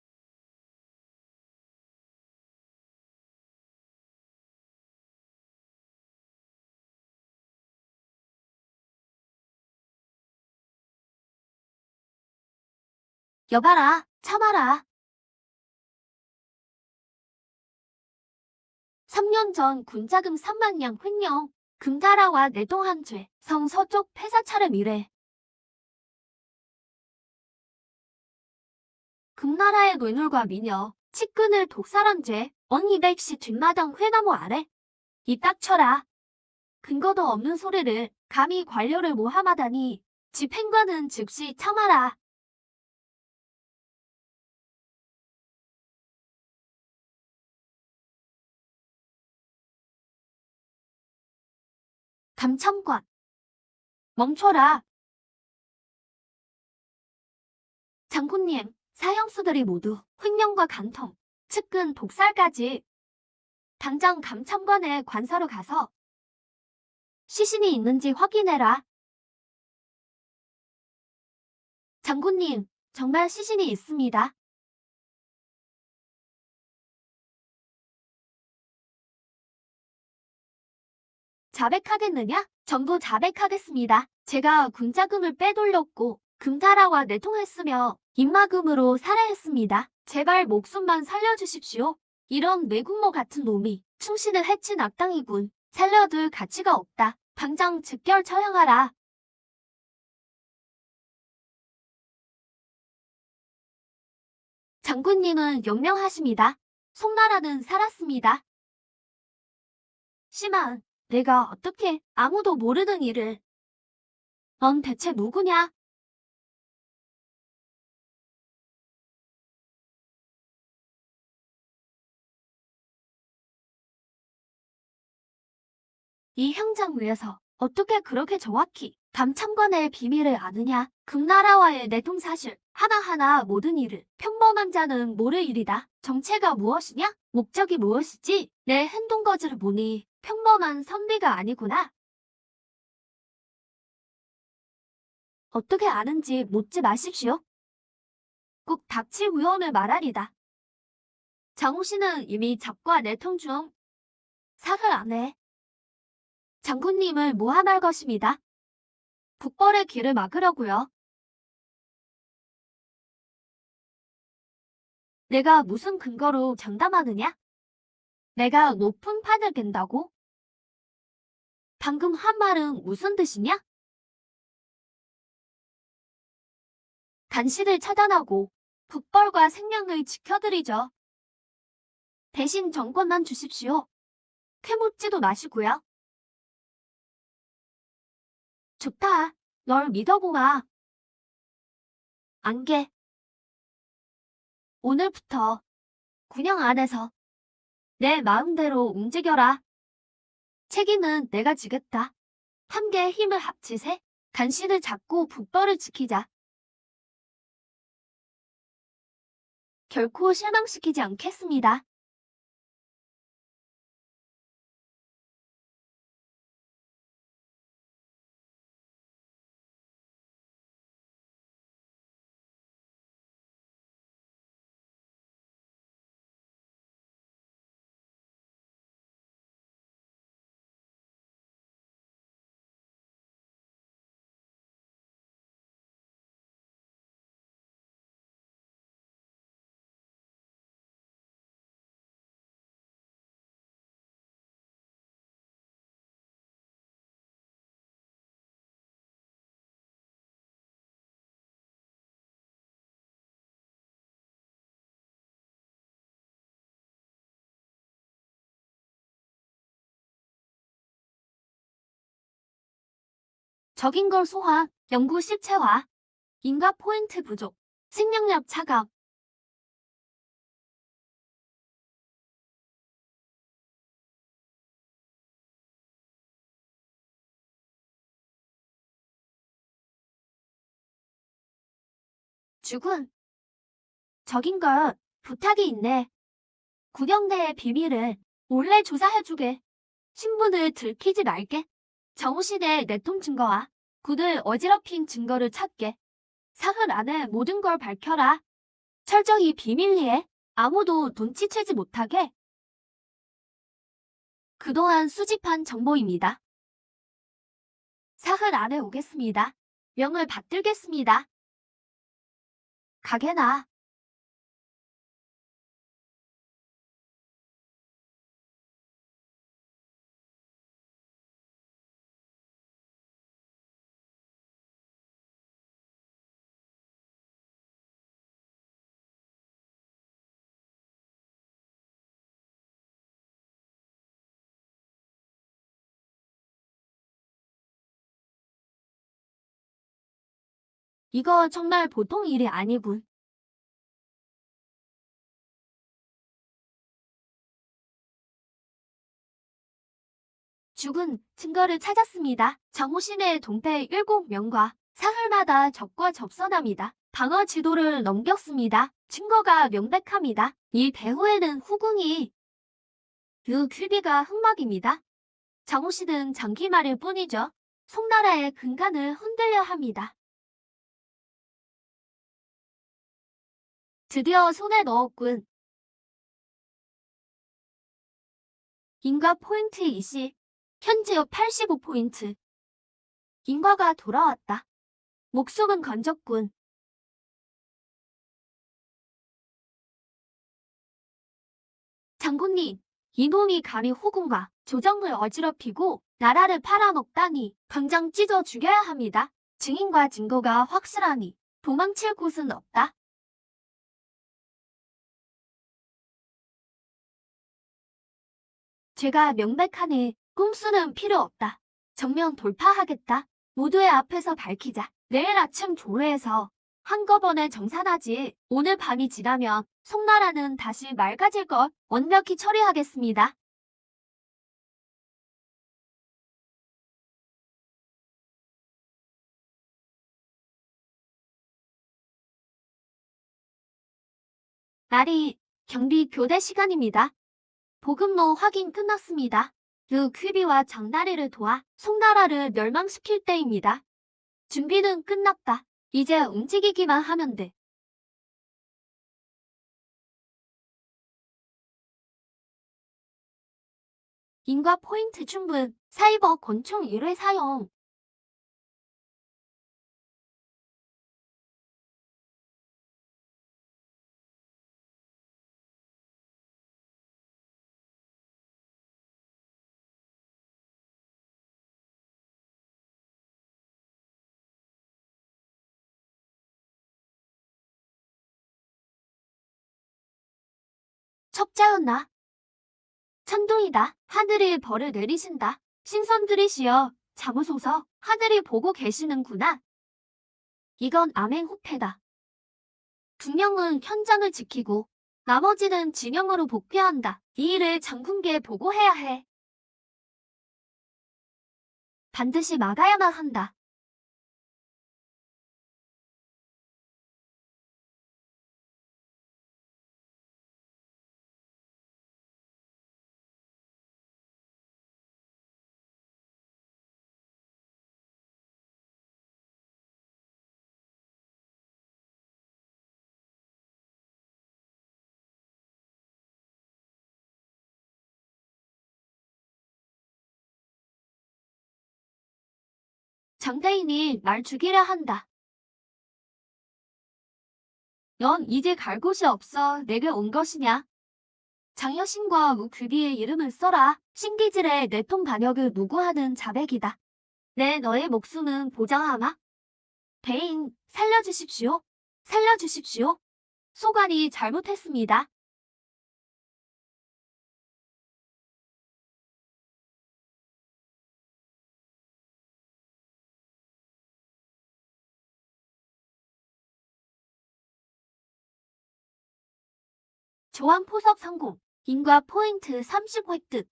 여봐라. 참아라. 3년 전 군자금 3만냥 횡령. 금다라와 내동한 죄. 성서쪽 폐사 차름 이래. 금나라의 뇌물과 미녀. 측근을 독살한 죄. 언200시 뒷마당 회나무 아래. 입 닥쳐라. 근거도 없는 소리를 감히 관료를 모함하다니. 집행관은 즉시 참아라. 감참관. 멈춰라. 장군님, 사형수들이 모두 횡령과 간통, 측근 독살까지 당장 감참관의 관서로 가서 시신이 있는지 확인해라. 장군님, 정말 시신이 있습니다. 자백하겠느냐? 전부 자백하겠습니다. 제가 군자금을 빼돌렸고 금다라와 내통했으며 입마금으로 살해했습니다. 제발 목숨만 살려주십시오. 이런 외국모 같은 놈이 충신을 해친 악당이군. 살려둘 가치가 없다. 당장 즉결 처형하라. 장군님은 영명하십니다. 송나라는 살았습니다. 심한, 내가 어떻게 아무도 모르는 일을. 넌 대체 누구냐? 이 형장 위에서 어떻게 그렇게 정확히 감참관의 비밀을 아느냐? 금나라와의 내통 사실 하나하나 모든 일을 평범한 자는 모를 일이다. 정체가 무엇이냐? 목적이 무엇이지? 내 행동 거지를 보니 평범한 선비가 아니구나. 어떻게 아는지 묻지 마십시오. 꼭 닥칠 위험을 말하리다. 장호 씨는 이미 잡과 내통 중 사흘 안에 장군님을 모함할 것입니다. 북벌의 길을 막으려고요. 내가 무슨 근거로 장담하느냐? 내가 높은 판을 갠다고? 방금 한 말은 무슨 뜻이냐? 단신을 차단하고 국벌과 생명을 지켜드리죠. 대신 정권만 주십시오. 캐묻지도 마시고요. 좋다. 널 믿어보마. 안개. 오늘부터 군영 안에서 내 마음대로 움직여라. 책임은 내가 지겠다. 함께 힘을 합치세. 간신을 잡고 북벌을 지키자. 결코 실망시키지 않겠습니다. 적인 걸 소화, 연구 실체화, 인과 포인트 부족, 생명력 차감. 죽은. 적인 걸 부탁이 있네. 구경대의 비밀을 몰래 조사해주게. 신분을 들키지 말게. 정우시대 내통 증거와 굿을 어지럽힌 증거를 찾게. 사흘 안에 모든 걸 밝혀라. 철저히 비밀리에 아무도 눈치채지 못하게. 그동안 수집한 정보입니다. 사흘 안에 오겠습니다. 명을 받들겠습니다. 가게나. 이거 정말 보통 일이 아니군. 죽은 증거를 찾았습니다. 정호신의 동패 7명과 사흘마다 적과 접선합니다. 방어 지도를 넘겼습니다. 증거가 명백합니다. 이 배후에는 후궁이 그 큐비가 흑막입니다. 정호신은 장기말일 뿐이죠. 송나라의 근간을 흔들려 합니다. 드디어 손에 넣었군. 인과 포인트 이시 현지역 85포인트. 인과가 돌아왔다. 목숨은 건졌군. 장군님, 이놈이 감히 후궁과 조정을 어지럽히고 나라를 팔아먹다니 당장 찢어 죽여야 합니다. 증인과 증거가 확실하니 도망칠 곳은 없다. 죄가 명백하니 꼼수는 필요 없다. 정면 돌파하겠다. 모두의 앞에서 밝히자. 내일 아침 조례에서 한꺼번에 정산하지. 오늘 밤이 지나면 송나라는 다시 맑아질 것 완벽히 처리하겠습니다. 날이 경비 교대 시간입니다. 보급로 확인 끝났습니다. 그 퀴비와 장다리를 도와 송나라를 멸망시킬 때입니다. 준비는 끝났다. 이제 움직이기만 하면 돼. 인과 포인트 충분, 사이버 권총 1회 사용. 첩자였나? 천둥이다. 하늘이 벌을 내리신다. 신선들이시여, 잠으소서. 하늘이 보고 계시는구나. 이건 암행호패다. 두 명은 현장을 지키고 나머지는 진영으로 복귀해야 한다. 이 일을 장군께 보고해야 해. 반드시 막아야만 한다. 장대인이 날 죽이려 한다. 넌 이제 갈 곳이 없어 내게 온 것이냐? 장여신과 우규비의 이름을 써라. 신기질의 내통 반역을 무고하는 자백이다. 내 너의 목숨은 보장하마. 대인, 살려주십시오. 살려주십시오. 소관이 잘못했습니다. 조항 포석 성공. 인과 포인트 30 획득.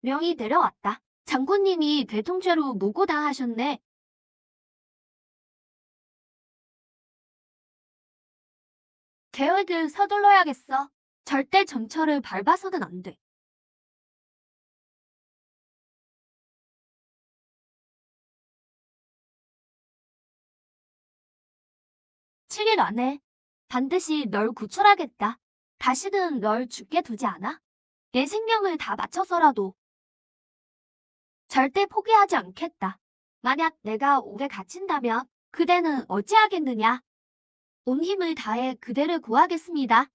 명이 내려왔다. 장군님이 대통죄로 무고당하셨네. 계획을 서둘러야겠어. 절대 전철을 밟아서는 안 돼. 칠 일 안에 반드시 널 구출하겠다. 다시는 널 죽게 두지 않아. 내 생명을 다 바쳐서라도 절대 포기하지 않겠다. 만약 내가 옥에 갇힌다면 그대는 어찌하겠느냐? 온 힘을 다해 그대를 구하겠습니다.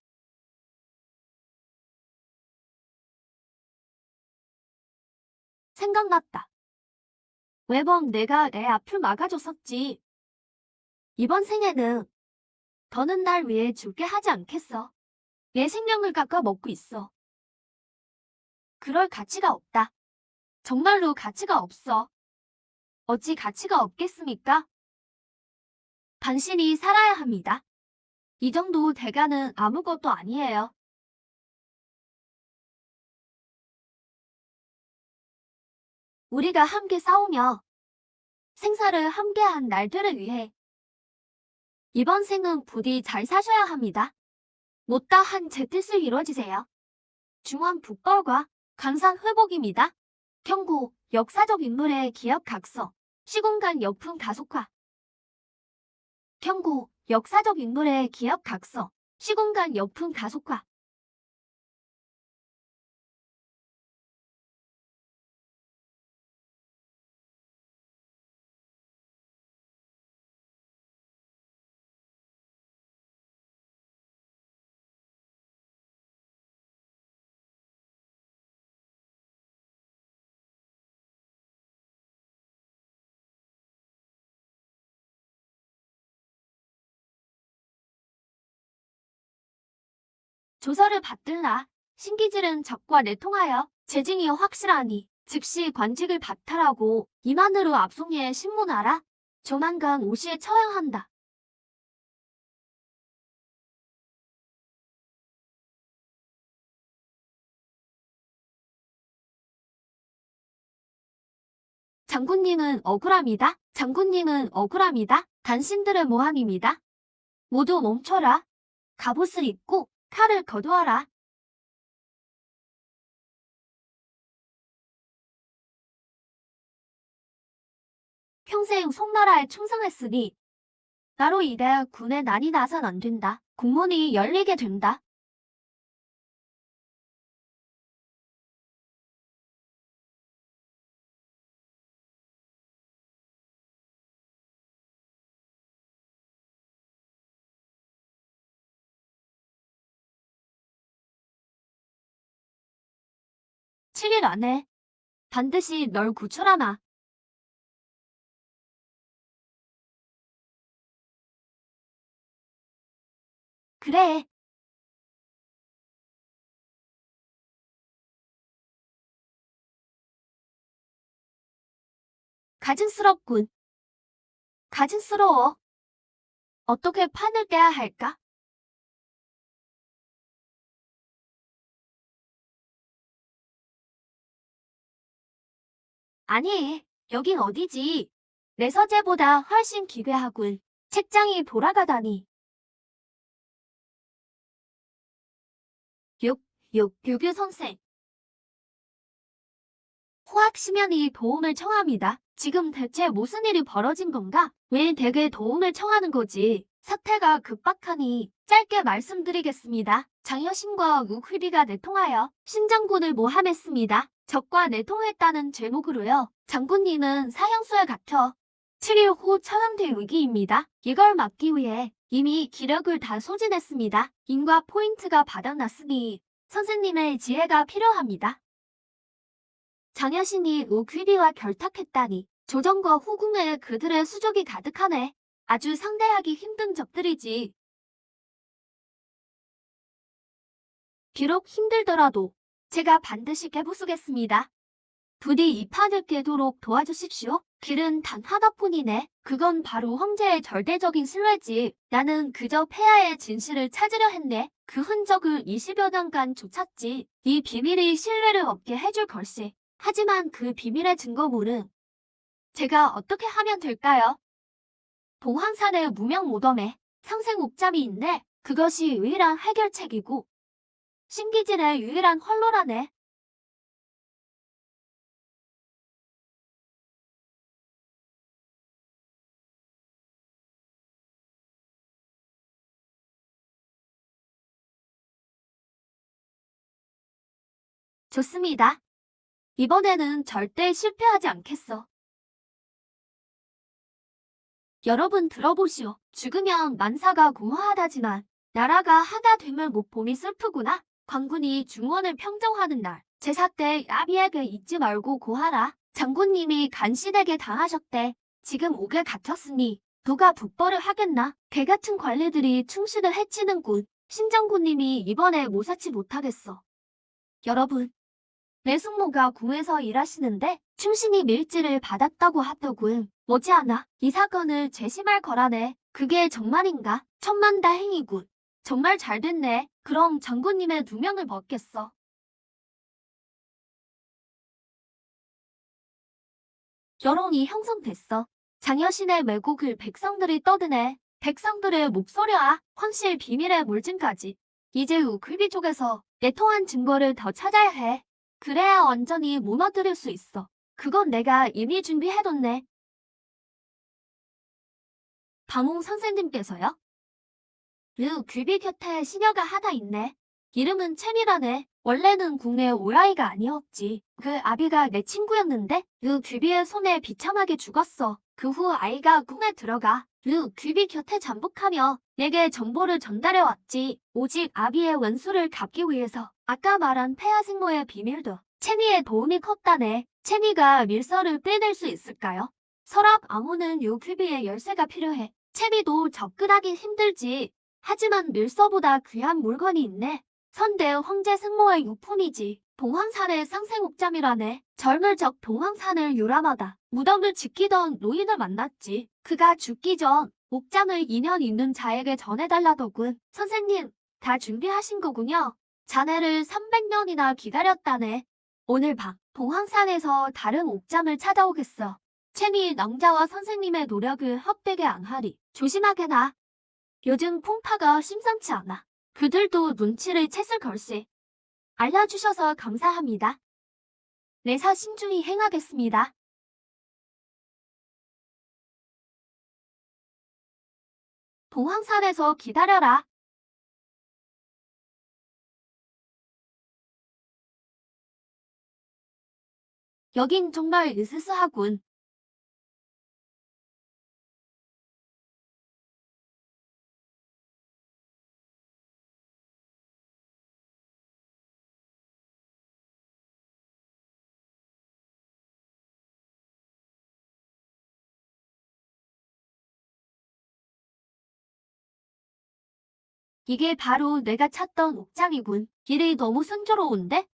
생각났다. 매번 내가 내 앞을 막아줬었지. 이번 생에는 더는 날 위해 죽게 하지 않겠어. 내 생명을 깎아 먹고 있어. 그럴 가치가 없다. 정말로 가치가 없어. 어찌 가치가 없겠습니까? 당신이 살아야 합니다. 이 정도 대가는 아무것도 아니에요. 우리가 함께 싸우며 생사를 함께한 날들을 위해 이번 생은 부디 잘 사셔야 합니다. 못다한 제 뜻을 이뤄지세요. 중원 북벌과 강산 회복입니다. 경고, 역사적 인물의 기억 각서, 시공간 역풍 가속화. 경고, 역사적 인물의 기억 각서, 시공간 역풍 가속화. 조서를 받들라. 신기질은 적과 내통하여 재징이 확실하니 즉시 관직을 박탈하고 이만으로 압송리에 신문하라. 조만간 오시에 처형한다. 장군님은 억울합니다. 장군님은 억울합니다. 당신들의 모함입니다. 모두 멈춰라. 갑옷을 입고 칼을 거두어라. 평생 송나라에 충성했으니 나로 인해 군에 난이 나선 안 된다. 국문이 열리게 된다. 칠 일 안에 반드시 널 구출하마. 그래. 가증스럽군. 가증스러워. 어떻게 판을 떼야 할까? 아니, 여긴 어디지? 내 서재보다 훨씬 기괴하군. 책장이 돌아가다니. 교규 선생. 호학 심연이 도움을 청합니다. 지금 대체 무슨 일이 벌어진 건가? 왜 대개 도움을 청하는 거지? 사태가 급박하니 짧게 말씀드리겠습니다. 장여신과 우휘비가 내통하여 신장군을 모함했습니다. 적과 내통했다는 죄목으로요. 장군님은 사형수에 갇혀 7일 후 처형될 위기입니다. 이걸 막기 위해 이미 기력을 다 소진했습니다. 인과 포인트가 바닥났으니 선생님의 지혜가 필요합니다. 장여신이 우귀비와 결탁했다니 조정과 후궁에 그들의 수족이 가득하네. 아주 상대하기 힘든 적들이지. 비록 힘들더라도 제가 반드시 깨부수겠습니다. 부디 이 판을 깨도록 도와주십시오. 길은 단 하나뿐이네. 그건 바로 황제의 절대적인 신뢰지. 나는 그저 폐하의 진실을 찾으려 했네. 그 흔적을 20여 년간 쫓았지. 이 비밀이 신뢰를 얻게 해줄 걸세. 하지만 그 비밀의 증거물은 제가 어떻게 하면 될까요? 동황산의 무명 무덤에 상생 옥잠이 있네. 그것이 유일한 해결책이고 신기질의 유일한 활로라네. 좋습니다. 이번에는 절대 실패하지 않겠어. 여러분 들어보시오. 죽으면 만사가 공허하다지만 나라가 하나 되면 못 보니 슬프구나. 광군이 중원을 평정하는 날 제사 때 야비에게 잊지 말고 고하라. 장군님이 간신에게 당하셨대. 지금 옥에 갇혔으니 누가 북벌을 하겠나. 개같은 관리들이 충신을 해치는군. 신장군님이 이번에 모사치 못하겠어. 여러분, 내 숙모가 궁에서 일하시는데 충신이 밀지를 받았다고 하더군. 머지않아 이 사건을 재심할 거라네. 그게 정말인가? 천만다행이군. 정말 잘 됐네. 그럼 장군님의 누명을 벗겠어. 여론이 형성됐어. 장여신의 왜곡을 백성들이 떠드네. 백성들의 목소리와 황실 비밀의 물증까지. 이제 우클비 쪽에서 내통한 증거를 더 찾아야 해. 그래야 완전히 무너뜨릴 수 있어. 그건 내가 이미 준비해뒀네. 방홍 선생님께서요? 귀비 곁에 시녀가 하나 있네. 이름은 채미라네. 원래는 국내 오라이가 아니었지. 그 아비가 내 친구였는데 귀비의 손에 비참하게 죽었어. 그 후 아이가 꿈에 들어가 귀비 곁에 잠복하며 내게 정보를 전달해왔지. 오직 아비의 원수를 갚기 위해서. 아까 말한 폐하 생모의 비밀도 채미의 도움이 컸다네. 채미가 밀서를 빼낼 수 있을까요? 서랍 암호는 귀비의 열쇠가 필요해. 채미도 접근하기 힘들지. 하지만 밀서보다 귀한 물건이 있네. 선대 황제 승모의 유품이지. 동황산의 상생옥잠이라네. 젊을 적 동황산을 유람하다 무덤을 지키던 노인을 만났지. 그가 죽기 전 옥잠을 2년 있는 자에게 전해달라더군. 선생님, 다 준비하신 거군요. 자네를 300년이나 기다렸다네. 오늘 밤 동황산에서 다른 옥잠을 찾아오겠어. 채미 낭자와 선생님의 노력을 헛되게 안 하리. 조심하게나. 요즘 풍파가 심상치 않아. 그들도 눈치를 챘을 걸세. 알려주셔서 감사합니다. 내사 신중히 행하겠습니다. 동황산에서 기다려라. 여긴 정말 으스스하군. 이게 바로 내가 찾던 옥장이군. 길이 너무 순조로운데?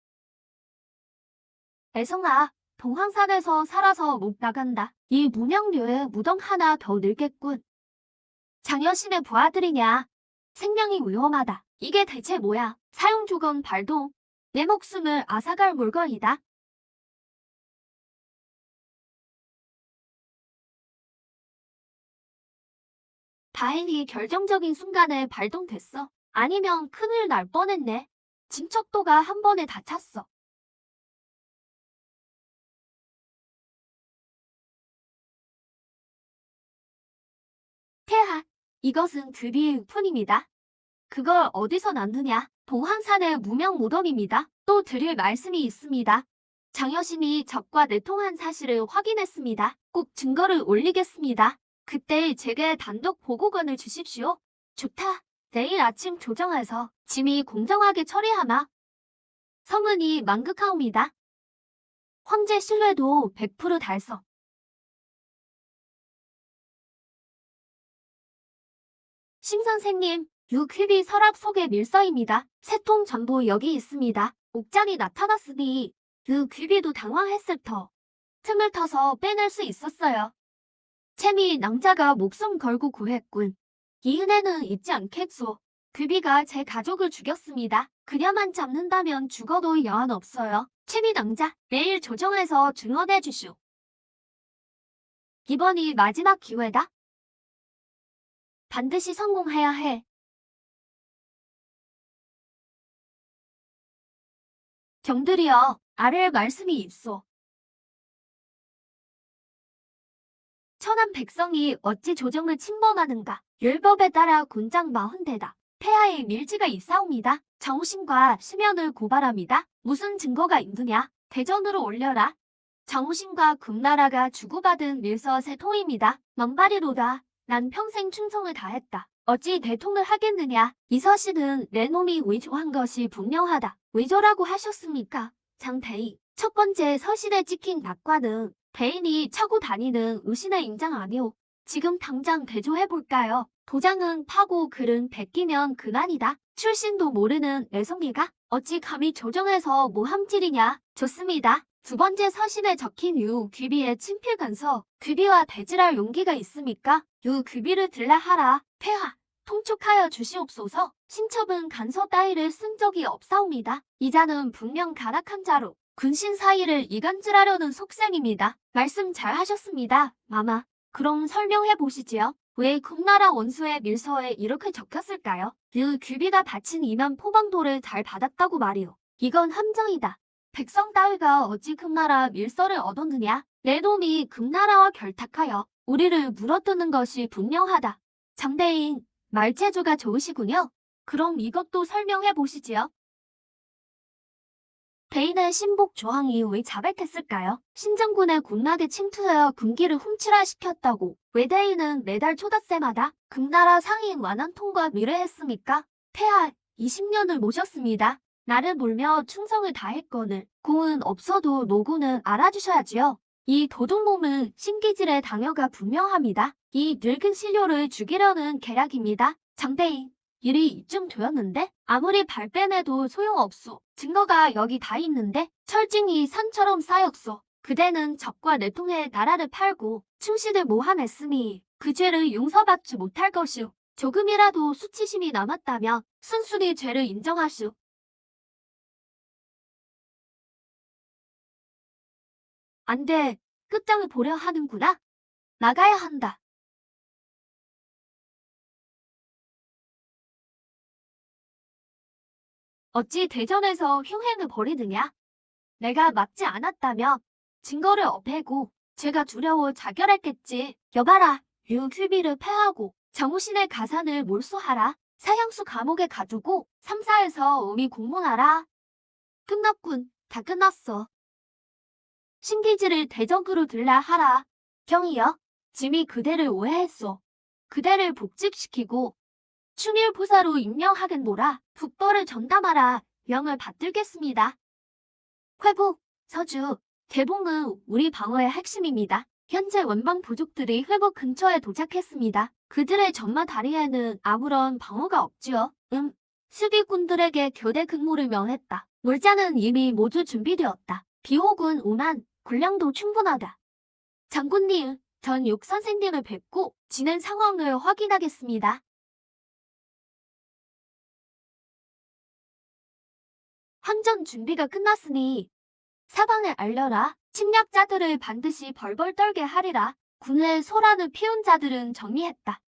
애성아, 동황산에서 살아서 못 나간다. 이 문명류에 무덤 하나 더 늘겠군. 장여신의 부하들이냐? 생명이 위험하다. 이게 대체 뭐야? 사용주건 발동. 내 목숨을 앗아갈 물건이다. 다행히 결정적인 순간에 발동됐어. 아니면 큰일 날 뻔했네. 진척도가 한 번에 다 찼어. 태하, 이것은 드비의 우푼입니다. 그걸 어디서 났느냐? 동황산의 무명 무덤입니다. 또 드릴 말씀이 있습니다. 장여신이 적과 내통한 사실을 확인했습니다. 꼭 증거를 올리겠습니다. 그때 제게 단독 보고건을 주십시오. 좋다. 내일 아침 조정해서 짐이 공정하게 처리하마. 성은이 망극하옵니다. 황제 신뢰도 100% 달성. 심 선생님, 유퀴비 서랍 속의 밀서입니다. 세 통 전부 여기 있습니다. 옥장이 나타났으니 유퀴비도 당황했을 터. 틈을 터서 빼낼 수 있었어요. 채미 낭자가 목숨 걸고 구했군. 이 은혜는 잊지 않겠소. 귀비가 제 가족을 죽였습니다. 그녀만 잡는다면 죽어도 여한 없어요. 채미 낭자, 내일 조정해서 증언해 주시오. 이번이 마지막 기회다. 반드시 성공해야 해. 경들이여, 아랠 말씀이 있소. 천한 백성이 어찌 조정을 침범하는가. 율법에 따라 곤장 40대다. 폐하의 밀지가 있사옵니다. 정우신과 심연을 고발합니다. 무슨 증거가 있느냐? 대전으로 올려라. 정우신과 금나라가 주고받은 밀서 3통입니다. 멍발이로다. 난 평생 충성을 다했다. 어찌 대통을 하겠느냐? 이 서신은 내 놈이 위조한 것이 분명하다. 위조라고 하셨습니까? 장대희. 첫 번째 서신에 찍힌 낙과는 대인이 차고 다니는 의신의 인장 아니오. 지금 당장 대조해볼까요? 도장은 파고 글은 베끼면 그만이다. 출신도 모르는 애송이가 어찌 감히 조정해서 모함질이냐. 좋습니다. 두 번째 서신에 적힌 유귀비의 친필 간서. 귀비와 대질할 용기가 있습니까? 유귀비를 들라 하라. 폐하, 통촉하여 주시옵소서. 신첩은 간서 따위를 쓴 적이 없사옵니다. 이 자는 분명 간악한 자로 군신 사이를 이간질하려는 속셈입니다. 말씀 잘 하셨습니다, 마마. 그럼 설명해 보시지요. 왜 금나라 원수의 밀서에 이렇게 적혔을까요? 유귀비가 바친 이면 포방도를 잘 받았다고 말이오. 이건 함정이다. 백성 따위가 어찌 금나라 밀서를 얻었느냐? 내 놈이 금나라와 결탁하여 우리를 물어뜯는 것이 분명하다. 장대인, 말재주가 좋으시군요. 그럼 이것도 설명해 보시지요. 대인의 신복 조항이 왜 자백했을까요? 신정군의 군락에 침투하여 군기를 훔치라시켰다고. 왜 대인은 매달 초닷새마다 금나라 상인 완안통과 미래했습니까? 폐하, 20년을 모셨습니다. 나를 몰며 충성을 다했거늘 공은 없어도 노고는 알아주셔야지요. 이 도둑놈은 신기질의 당여가 분명합니다. 이 늙은 신료를 죽이려는 계략입니다. 장대인, 일이 이쯤 되었는데 아무리 발빼내도 소용없소. 증거가 여기 다 있는데 철증이 산처럼 쌓였소. 그대는 적과 내통해 나라를 팔고 충신을 모함했으니 그 죄를 용서받지 못할 것이오. 조금이라도 수치심이 남았다면 순순히 죄를 인정하시오. 안 돼. 끝장을 보려 하는구나. 나가야 한다. 어찌 대전에서 흉행을 벌이느냐? 내가 막지 않았다며 증거를 업해고 죄가 두려워 자결했겠지. 여봐라. 유큐비를 패하고 정우신의 가산을 몰수하라. 사형수 감옥에 가두고 3사에서 음이 공문하라. 끝났군. 다 끝났어. 신기지를 대적으로 들라 하라. 경이여, 짐이 그대를 오해했소. 그대를 복직시키고 충일부사로 임명하겠노라. 북벌을 전담하라. 명을 받들겠습니다. 회복, 서주, 개봉은 우리 방어의 핵심입니다. 현재 원방 부족들이 회복 근처에 도착했습니다. 그들의 전마 다리에는 아무런 방어가 없지요. 수비군들에게 교대 근무를 명했다. 물자는 이미 모두 준비되었다. 비옥은 오만, 군량도 충분하다. 장군님, 전 육 선생님을 뵙고 진행 상황을 확인하겠습니다. 항전 준비가 끝났으니 사방에 알려라. 침략자들을 반드시 벌벌 떨게 하리라. 군의 소란을 피운 자들은 정리했다.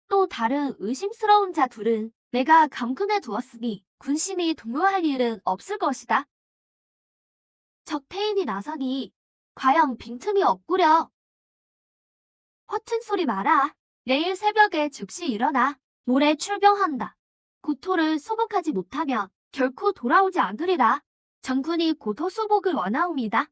또 다른 의심스러운 자 둘은 내가 감금해 두었으니 군심이 동요할 일은 없을 것이다. 적태인이 나서니 과연 빈틈이 없구려. 허튼 소리 마라. 내일 새벽에 즉시 일어나. 모레 출병한다. 고토를 수복하지 못하면 결코 돌아오지 않으리라. 장군이 고토 수복을 원하옵니다.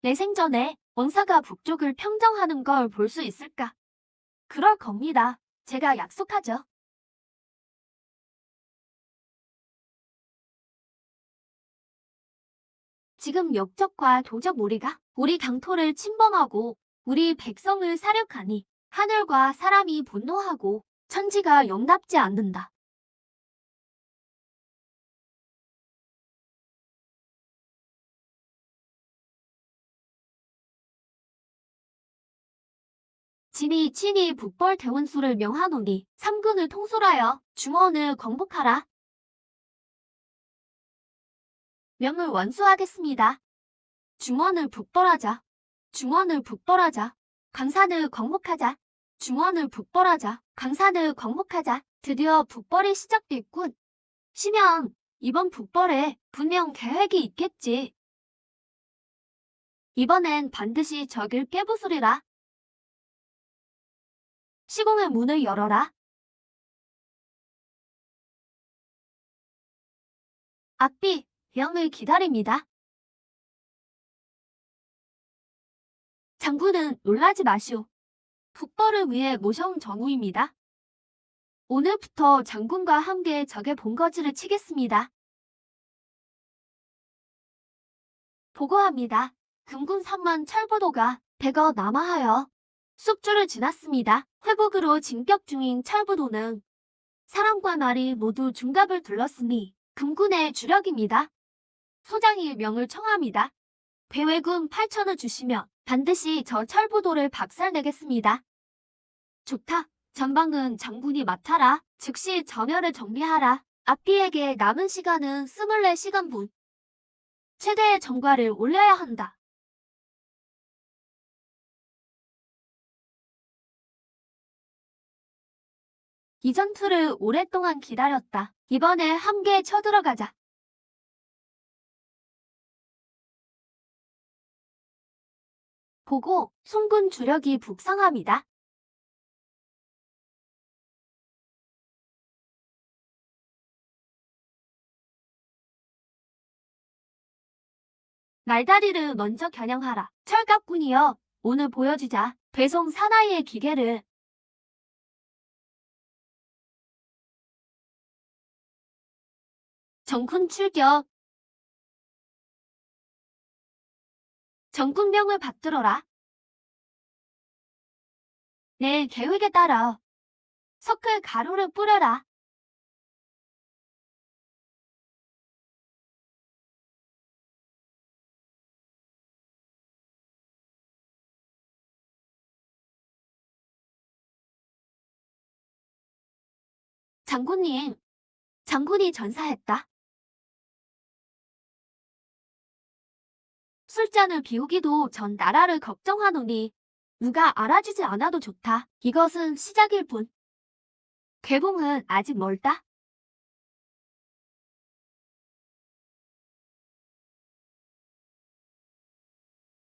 내 생전에 원사가 북쪽을 평정하는 걸 볼 수 있을까? 그럴 겁니다. 제가 약속하죠. 지금 역적과 도적 무리가 우리 당토를 침범하고 우리 백성을 사륙하니 하늘과 사람이 분노하고 천지가 용납지 않는다. 진이 친히 북벌 대원수를 명하노니 삼군을 통솔하여 중원을 광복하라. 명을 원수하겠습니다. 중원을 북벌하자. 중원을 북벌하자. 강산을 광복하자. 중원을 북벌하자. 강산을 광복하자. 드디어 북벌이 시작됐군. 심양, 이번 북벌에 분명 계획이 있겠지. 이번엔 반드시 적을 깨부수리라. 시공의 문을 열어라. 악비, 명을 기다립니다. 장군은 놀라지 마시오. 북벌을 위해 모셔온 전우입니다. 오늘부터 장군과 함께 적의 본거지를 치겠습니다. 보고합니다. 금군 3만 철부도가 대거 남하하여 숙주를 지났습니다. 회복으로 진격 중인 철부도는 사람과 말이 모두 중갑을 둘렀으니 금군의 주력입니다. 소장이 명을 청합니다. 배회군 8천을 주시면 반드시 저 철부도를 박살내겠습니다. 좋다. 전방은 장군이 맡아라. 즉시 전열을 정비하라. 앞비에게 남은 시간은 24시간분. 최대의 정과를 올려야 한다. 이 전투를 오랫동안 기다렸다. 이번에 함께 쳐들어가자. 보고 송군 주력이 북상합니다. 날다리를 먼저 겨냥하라. 철갑군이여, 오늘 보여주자. 배송 사나이의 기계를. 정군 출격. 정군명을 받들어라. 내 계획에 따라 석클 가루를 뿌려라. 장군님, 장군이 전사했다. 술잔을 비우기도 전 나라를 걱정하노니 누가 알아주지 않아도 좋다. 이것은 시작일 뿐. 개봉은 아직 멀다.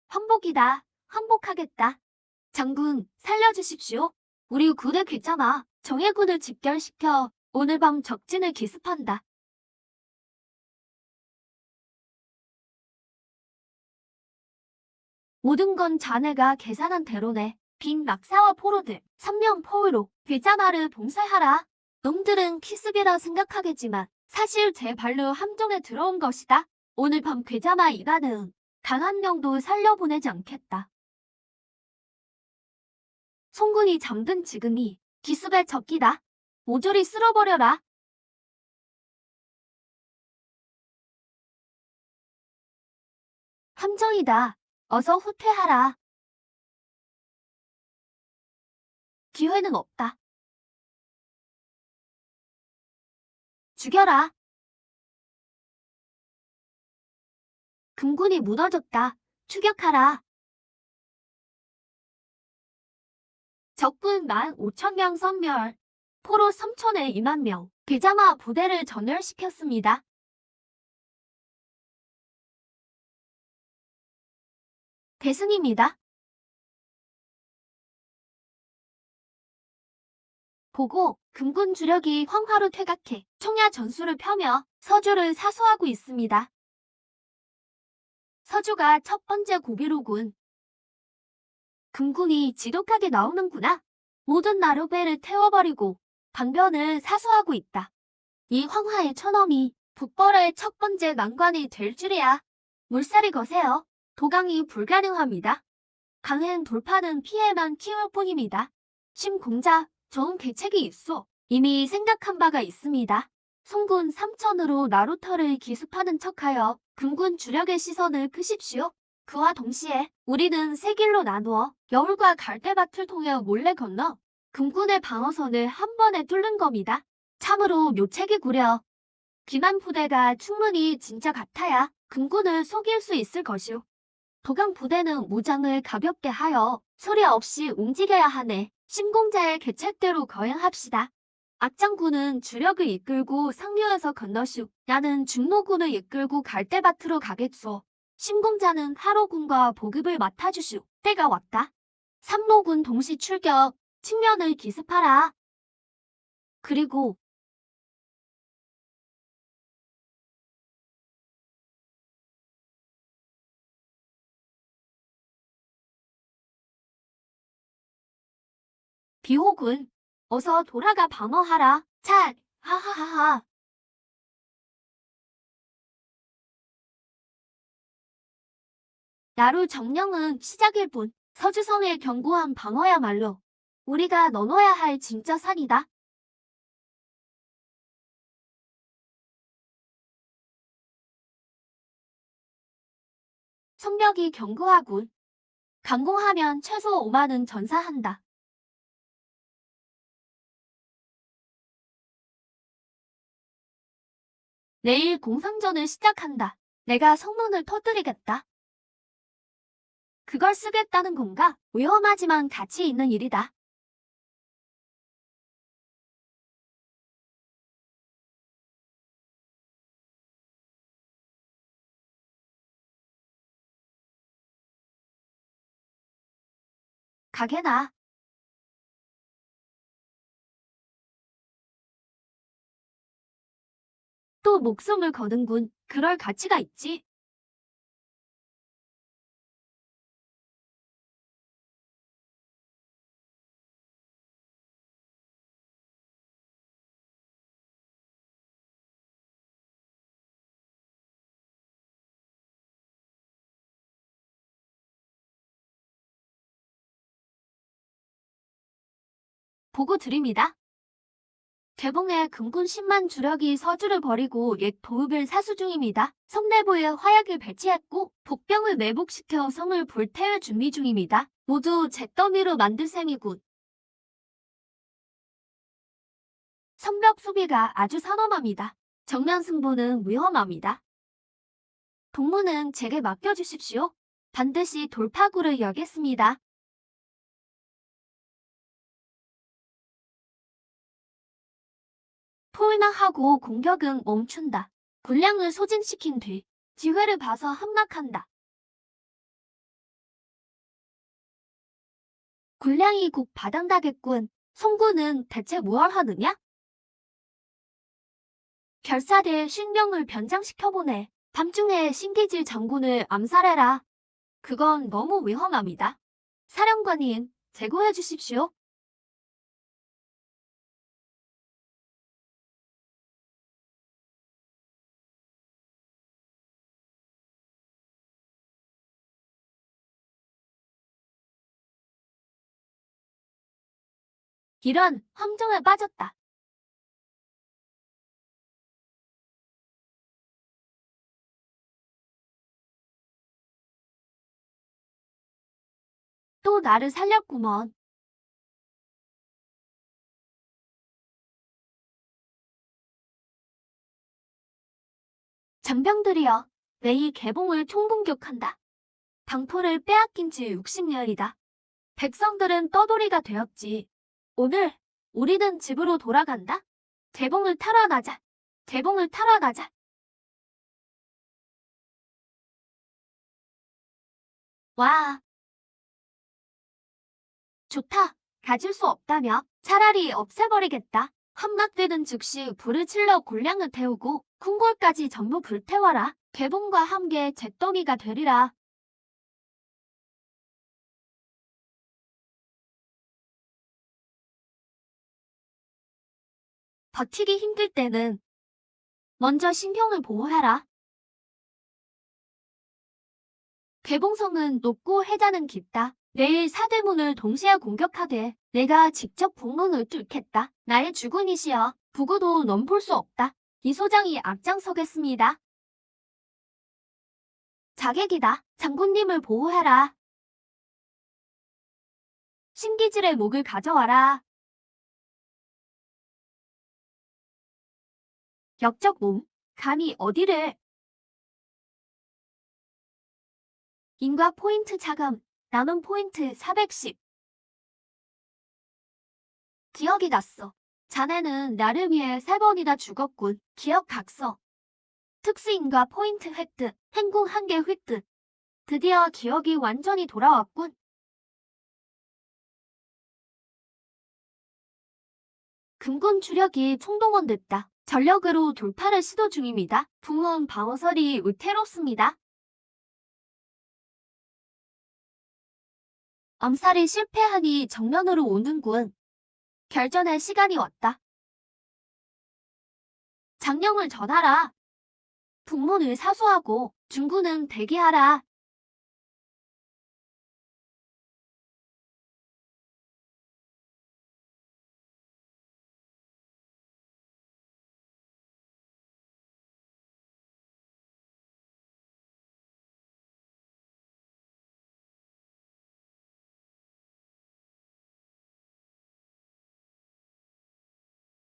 항복이다. 항복하겠다. 장군, 살려주십시오. 우리 군에 괜찮아. 정예군을 집결시켜 오늘 밤 적진을 기습한다. 모든 건 자네가 계산한 대로네. 빈 낙사와 포로들, 3년 포위로 괴짜나를 봉쇄하라. 놈들은 키스비라 생각하겠지만 사실 제 발로 함정에 들어온 것이다. 오늘 밤 괴자마 이가는 단 한 명도 살려보내지 않겠다. 송군이 잠든 지금이 기습의 적기다. 모조리 쓸어버려라. 함정이다. 어서 후퇴하라. 기회는 없다. 죽여라. 금군이 무너졌다. 추격하라. 적군 15,000명 섬멸. 포로 3천에 2만 명. 괴자마 부대를 전멸시켰습니다. 대승입니다. 보고 금군 주력이 황화로 퇴각해 총야 전술을 펴며 서주를 사수하고 있습니다. 서주가 첫 번째 고비로군. 금군이 지독하게 나오는구나. 모든 나루배를 태워버리고 방변을 사수하고 있다. 이 황화의 천엄이 북벌의 첫 번째 난관이 될 줄이야. 물살이 거세요. 도강이 불가능합니다. 강행 돌파는 피해만 키울 뿐입니다. 심공자, 좋은 계책이 있어. 이미 생각한 바가 있습니다. 송군 3천으로 나루터를 기습하는 척하여 금군 주력의 시선을 끄십시오. 그와 동시에 우리는 세 길로 나누어 여울과 갈대밭을 통해 몰래 건너 금군의 방어선을 한 번에 뚫는 겁니다. 참으로 묘책이 구려. 기만 부대가 충분히 진짜 같아야 금군을 속일 수 있을 것이오. 도강 부대는 무장을 가볍게 하여 소리 없이 움직여야 하네. 신공자의 계책대로 거행합시다. 악장군은 주력을 이끌고 상류에서 건너시오. 나는 중로군을 이끌고 갈대밭으로 가겠소. 신공자는 하로군과 보급을 맡아주시오. 때가 왔다. 삼로군 동시 출격, 측면을 기습하라. 그리고 비호군, 어서 돌아가 방어하라. 차, 하하하하. 나루 정령은 시작일 뿐. 서주성의 견고한 방어야말로 우리가 넣어야 할 진짜 산이다. 성벽이 견고하군. 강공하면 최소 5만은 전사한다. 내일 공상전을 시작한다. 내가 성문을 터뜨리겠다. 그걸 쓰겠다는 건가? 위험하지만 가치 있는 일이다. 가게나. 또 목숨을 거는군. 그럴 가치가 있지. 보고 드립니다. 개봉해 금군 10만 주력이 서주를 버리고 옛 도읍을 사수 중입니다. 성 내부에 화약을 배치했고 복병을 매복시켜 성을 불태울 준비 중입니다. 모두 잿더미로 만들 셈이군. 성벽 수비가 아주 산엄합니다. 정면 승부는 위험합니다. 동무는 제게 맡겨주십시오. 반드시 돌파구를 열겠습니다. 포위망하고 공격은 멈춘다. 군량을 소진시킨 뒤 기회를 봐서 함락한다. 군량이 곧 바닥나겠군. 송군은 대체 무얼 하느냐? 결사대 신병을 변장시켜보내. 밤중에 신기질 장군을 암살해라. 그건 너무 위험합니다. 사령관님, 제고해 주십시오. 이런 함정에 빠졌다. 또 나를 살렸구먼. 장병들이여, 내일 개봉을 총공격한다. 당포를 빼앗긴 지 60년이다. 백성들은 떠돌이가 되었지. 오늘 우리는 집으로 돌아간다. 개봉을 타러 가자. 개봉을 타러 가자. 와, 좋다. 가질 수 없다며 차라리 없애버리겠다. 함락되는 즉시 불을 질러 골량을 태우고 궁궐까지 전부 불태워라. 개봉과 함께 잿더미가 되리라. 버티기 힘들 때는 먼저 신경을 보호해라. 개봉성은 높고 해자는 깊다. 내일 사대문을 동시에 공격하되 내가 직접 북문을 뚫겠다. 나의 주군이시여, 부고도 넘볼 수 없다. 이 소장이 앞장서겠습니다. 자객이다. 장군님을 보호해라. 신기질의 목을 가져와라. 역적 몸, 감히 어디를. 인과 포인트 차감, 남은 포인트 410. 기억이 났어. 자네는 나를 위해 3번이나 죽었군. 기억 각서. 특수인과 포인트 획득, 행궁 1개 획득. 드디어 기억이 완전히 돌아왔군. 금군 주력이 총동원됐다. 전력으로 돌파를 시도 중입니다. 북문 방어설이 위태롭습니다. 암살이 실패하니 정면으로 오는군. 결전의 시간이 왔다. 장령을 전하라. 북문을 사수하고 중군은 대기하라.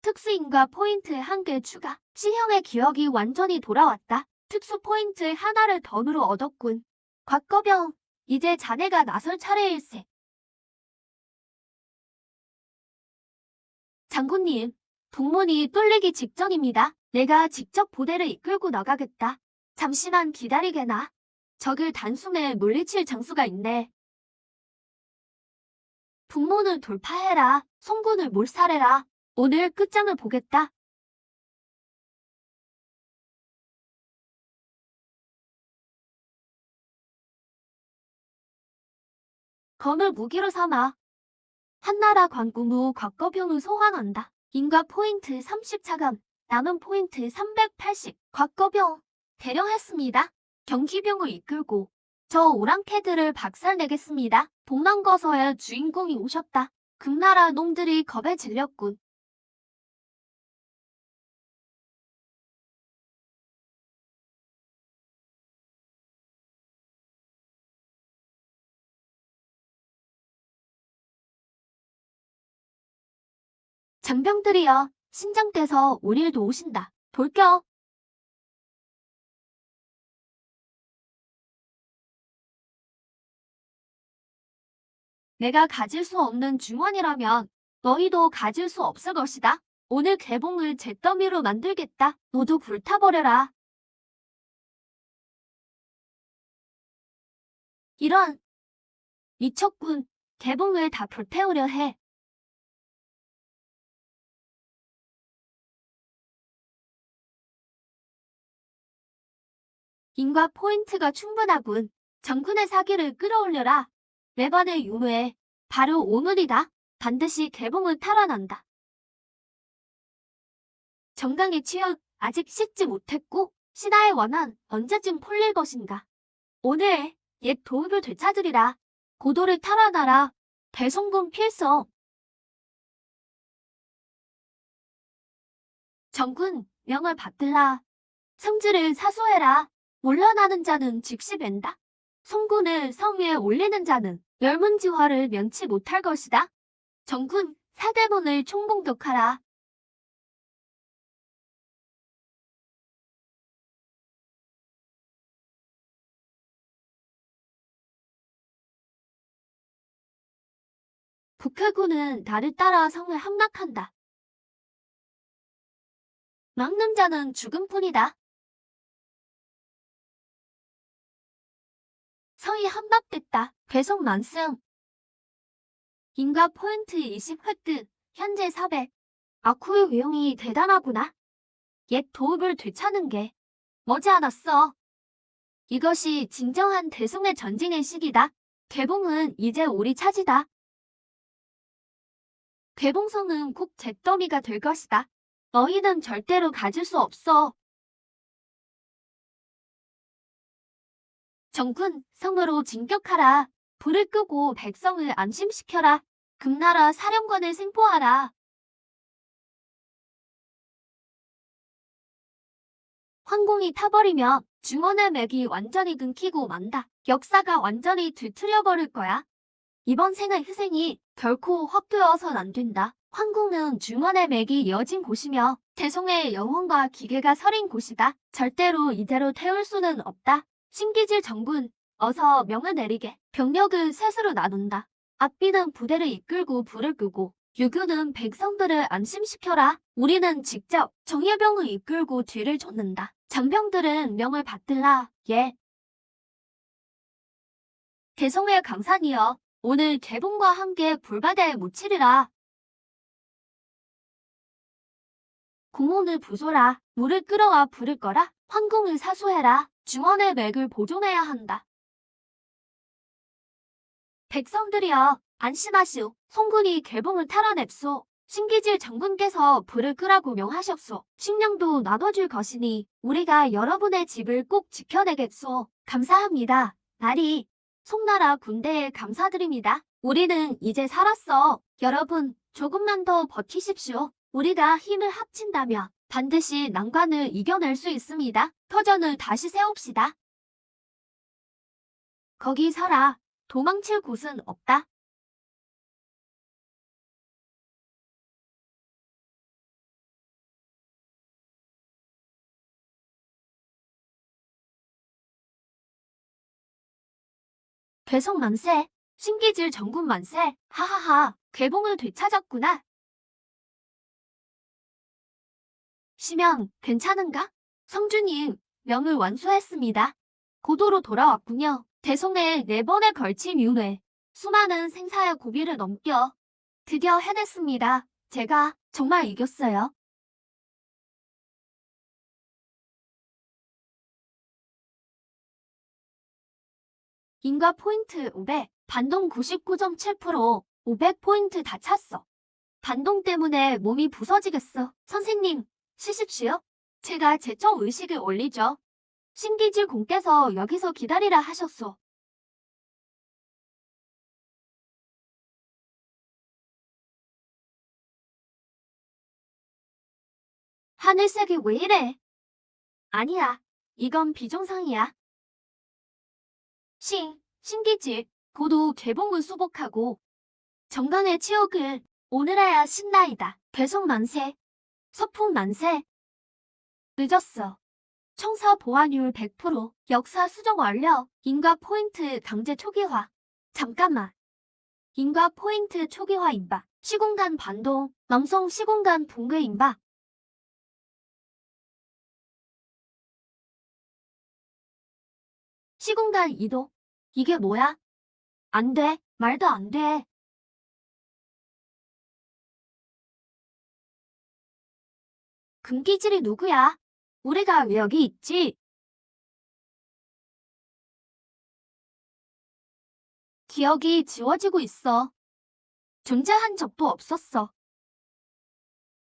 특수인과 포인트 1개 추가. C형의 기억이 완전히 돌아왔다. 특수 포인트 하나를 던으로 얻었군. 곽거병, 이제 자네가 나설 차례일세. 장군님, 북문이 뚫리기 직전입니다. 내가 직접 부대를 이끌고 나가겠다. 잠시만 기다리게나. 적을 단숨에 물리칠 장수가 있네. 북문을 돌파해라. 송군을 몰살해라. 오늘 끝장을 보겠다. 검을 무기로 삼아 한나라 관궁 후 곽거병을 소환한다. 인과 포인트 30차감, 남은 포인트 380. 곽거병, 대령했습니다. 경기병을 이끌고 저 오랑캐들을 박살내겠습니다. 동남거서의 주인공이 오셨다. 금나라 놈들이 겁에 질렸군. 장병들이여, 신장대서 우릴 도우신다. 돌격! 내가 가질 수 없는 중원이라면 너희도 가질 수 없을 것이다. 오늘 개봉을 잿더미로 만들겠다. 모두 불타버려라. 이런 미쳤군. 개봉을 다 불태우려 해. 인과 포인트가 충분하군. 정군의 사기를 끌어올려라. 매번의 유무에 바로 오늘이다. 반드시 개봉을 탈환한다. 정강의 치욕 아직 씻지 못했고 신하의 원한 언제쯤 풀릴 것인가. 오늘 옛 도읍을 되찾으리라. 고도를 탈환하라. 대성군 필성. 정군, 명을 받들라. 성질을 사수해라. 물러나는 자는 즉시 벤다. 송군을 성 위에 올리는 자는 열문지화를 면치 못할 것이다. 정군, 사대문을 총공격하라. 북해군은 나를 따라 성을 함락한다. 막는 자는 죽음뿐이다. 성이 함락됐다. 배속 만승. 인가 포인트 20 획득. 현재 400. 아쿠의 위용이 대단하구나. 옛 도읍을 되찾는 게 머지않았어. 이것이 진정한 대송의 전쟁의 시기다. 개봉은 이제 우리 차지다. 개봉성은 꼭 잿더미가 될 것이다. 너희는 절대로 가질 수 없어. 정군, 성으로 진격하라. 불을 끄고 백성을 안심시켜라. 금나라 사령관을 생포하라. 황공이 타버리면 중원의 맥이 완전히 끊기고 만다. 역사가 완전히 뒤틀려버릴 거야. 이번 생의 희생이 결코 헛되어선 안 된다. 황궁은 중원의 맥이 이어진 곳이며 대송의 영혼과 기계가 서린 곳이다. 절대로 이대로 태울 수는 없다. 신기질 정군, 어서 명을 내리게. 병력을 셋으로 나눈다. 앞비는 부대를 이끌고 불을 끄고 유교는 백성들을 안심시켜라. 우리는 직접 정예병을 이끌고 뒤를 쫓는다. 장병들은 명을 받들라. 예. 대송의 강산이여. 오늘 개봉과 함께 불바다에 묻히리라. 공원을 부숴라. 물을 끌어와 불을 꺼라. 황궁을 사수해라. 중원의 맥을 보존해야 한다. 백성들이여, 안심하시오. 송군이 개봉을 탈환했소. 신기질 장군께서 불을 끄라고 명하셨소. 식량도 나눠줄 것이니 우리가 여러분의 집을 꼭 지켜내겠소. 감사합니다. 나리. 송나라 군대에 감사드립니다. 우리는 이제 살았어. 여러분, 조금만 더 버티십시오. 우리가 힘을 합친다면 반드시 난관을 이겨낼 수 있습니다. 터전을 다시 세웁시다. 거기 서라. 도망칠 곳은 없다. 배송 만세. 신기질 정군 만세. 하하하. 개봉을 되찾았구나. 시명, 괜찮은가? 성주님, 명을 완수했습니다. 고도로 돌아왔군요. 대송에 4번에 걸친 이후에 수많은 생사의 고비를 넘겨 드디어 해냈습니다. 제가 정말 이겼어요. 인과 포인트 500, 반동 99.7%, 500포인트 다 찼어. 반동 때문에 몸이 부서지겠어. 선생님, 쉬십시오. 제가 제청 의식을 올리죠. 신기질 공께서 여기서 기다리라 하셨소. 하늘색이 왜 이래? 아니야, 이건 비정상이야. 신기질, 고도 개봉을 수복하고 정강의 치욕을 오늘아야 신나이다. 배송 만세, 서풍 만세. 늦었어. 청사 보완율 100%, 역사 수정 완료, 인과 포인트 강제 초기화. 잠깐만. 인과 포인트 초기화 임박, 시공간 반동, 남성 시공간 붕괴 임박. 시공간 이동. 이게 뭐야? 안 돼. 말도 안 돼. 금기질이 누구야? 우리가 왜 여기 있지? 기억이 지워지고 있어. 존재한 적도 없었어.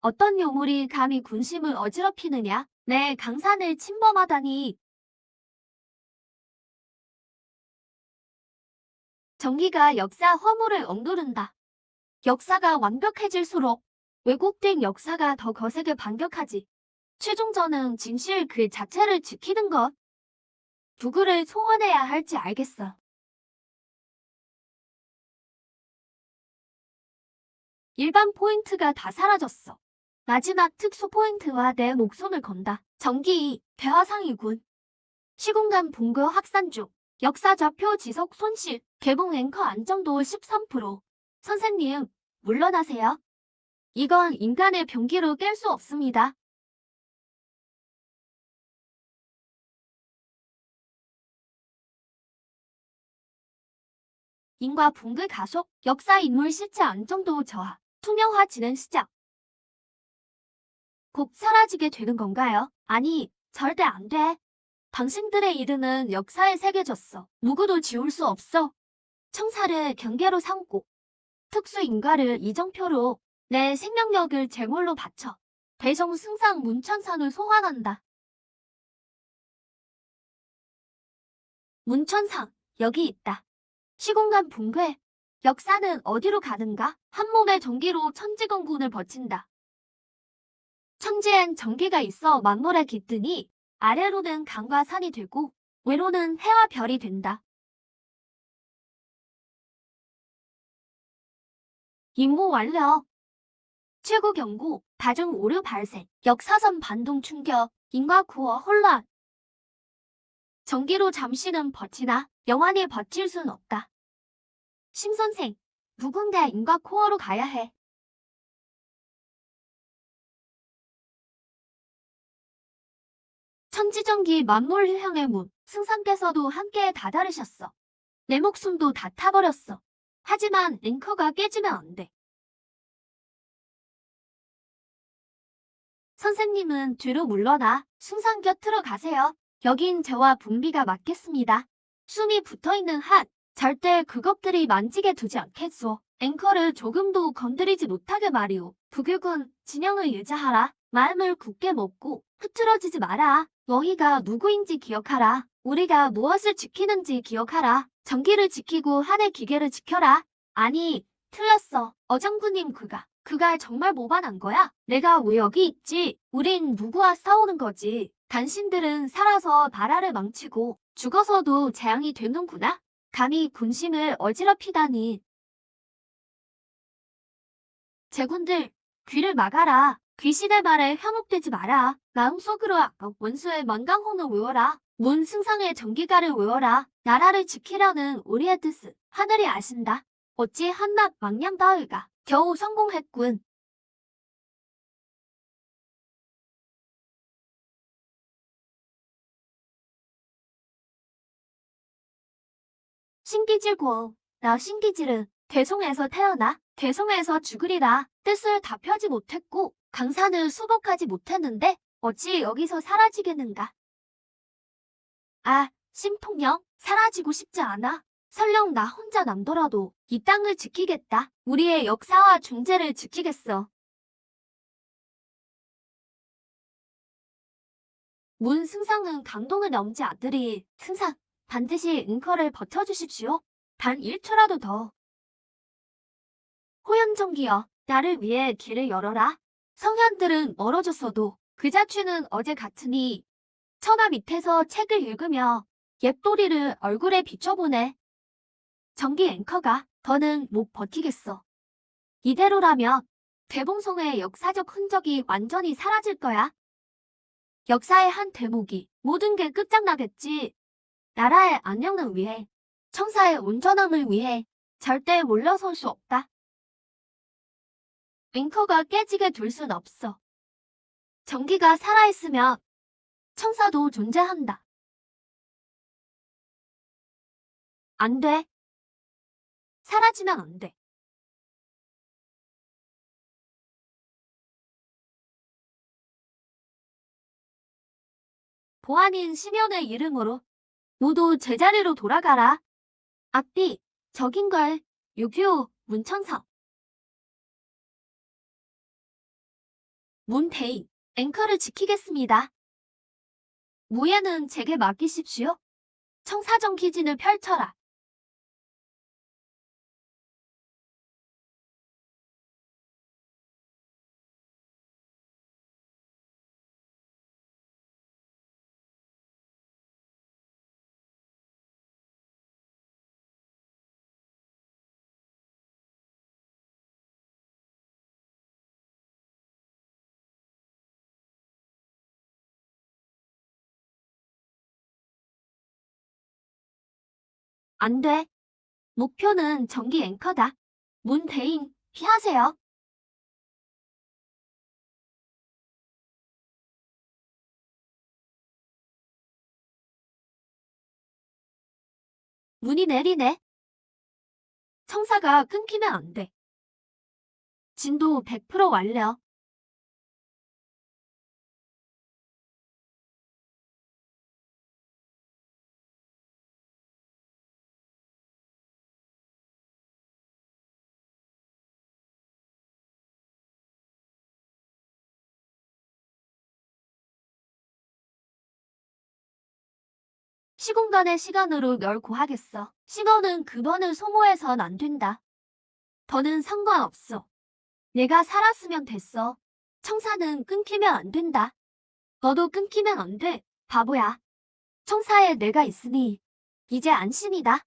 어떤 요물이 감히 군심을 어지럽히느냐? 내 강산을 침범하다니. 정기가 역사 허물을 억누른다. 역사가 완벽해질수록 왜곡된 역사가 더 거세게 반격하지. 최종전은 진실 그 자체를 지키는 것. 누구를 소환해야 할지 알겠어. 일반 포인트가 다 사라졌어. 마지막 특수 포인트와 내 목숨을 건다. 정기 대화상이군. 시공간 붕괴 확산 중. 역사 좌표 지속 손실. 개봉 앵커 안정도 13%. 선생님, 물러나세요. 이건 인간의 병기로 깰 수 없습니다. 인과 붕괴 가속. 역사 인물 실체 안정도 저하. 투명화 진행 시작. 곧 사라지게 되는 건가요? 아니, 절대 안 돼. 당신들의 이름은 역사에 새겨졌어. 누구도 지울 수 없어. 청사를 경계로 삼고 특수 인가를 이정표로 내 생명력을 제물로 바쳐 대성 승상 문천상을 소환한다. 문천상, 여기 있다. 시공간 붕괴. 역사는 어디로 가는가? 한 몸의 전기로 천지건군을 버틴다. 천지엔 전기가 있어 만물에 깃드니 아래로는 강과 산이 되고 위로는 해와 별이 된다. 임무 완료. 최고 경고, 다중 오류 발생, 역사선 반동 충격, 인과 구호 혼란. 전기로 잠시는 버티나 영원히 버틸 순 없다. 심 선생, 누군가 인과 코어로 가야 해. 천지전기 만물 휴형의 문, 승상께서도 함께 다다르셨어. 내 목숨도 다 타버렸어. 하지만 앵커가 깨지면 안 돼. 선생님은 뒤로 물러나 승상 곁으로 가세요. 여긴 저와 분비가 맡겠습니다. 숨이 붙어있는 한 절대 그것들이 만지게 두지 않겠소. 앵커를 조금도 건드리지 못하게 말이오. 북일군 진영을 유지하라. 마음을 굳게 먹고 흐트러지지 마라. 너희가 누구인지 기억하라. 우리가 무엇을 지키는지 기억하라. 전기를 지키고 하늘 기계를 지켜라. 아니, 틀렸어. 어장군님 그가 정말 모반한 거야? 내가 왜 여기 있지? 우린 누구와 싸우는 거지? 당신들은 살아서 나라를 망치고 죽어서도 재앙이 되는구나? 감히 군심을 어지럽히다니. 제군들, 귀를 막아라. 귀신의 말에 현혹되지 마라. 마음속으로 원수의 만강홍을 외워라. 문승상의 정기가를 외워라. 나라를 지키려는 우리의 뜻을 하늘이 아신다. 어찌 한낱 망령다을가. 겨우 성공했군. 신기질고, 나 신기질은 대송에서 태어나 대송에서 죽으리라. 뜻을 다 펴지 못했고 강산을 수복하지 못했는데 어찌 여기서 사라지겠는가. 아, 심통령, 사라지고 싶지 않아. 설령 나 혼자 남더라도 이 땅을 지키겠다. 우리의 역사와 중재를 지키겠어. 문 승상은 강동을 넘지 아들이 승상, 반드시 은커를 버텨주십시오. 단 1초라도 더. 호연정기여, 나를 위해 길을 열어라. 성현들은 멀어졌어도 그 자취는 어제 같으니 천하 밑에서 책을 읽으며 옅도리를 얼굴에 비춰보네. 정기 앵커가 더는 못 버티겠어. 이대로라면 대봉송의 역사적 흔적이 완전히 사라질 거야. 역사의 한 대목이 모든 게 끝장나겠지. 나라의 안녕을 위해, 청사의 온전함을 위해 절대 물러설 수 없다. 앵커가 깨지게 둘 순 없어. 전기가 살아있으면 청사도 존재한다. 안 돼. 사라지면 안 돼. 보안인 심연의 이름으로 모두 제자리로 돌아가라. 앞뒤, 적인걸, 유교, 문천성. 문대인, 앵커를 지키겠습니다. 무예는 제게 맡기십시오. 청사정 기진을 펼쳐라. 안 돼. 목표는 전기 앵커다. 문대인, 피하세요. 문이 내리네. 청사가 끊기면 안 돼. 진도 100% 완료. 시공간의 시간으로 널 구하겠어. 신호는 그 번을 소모해선 안 된다. 더는 상관없어. 내가 살았으면 됐어. 청사는 끊기면 안 된다. 너도 끊기면 안 돼. 바보야. 청사에 내가 있으니 이제 안심이다.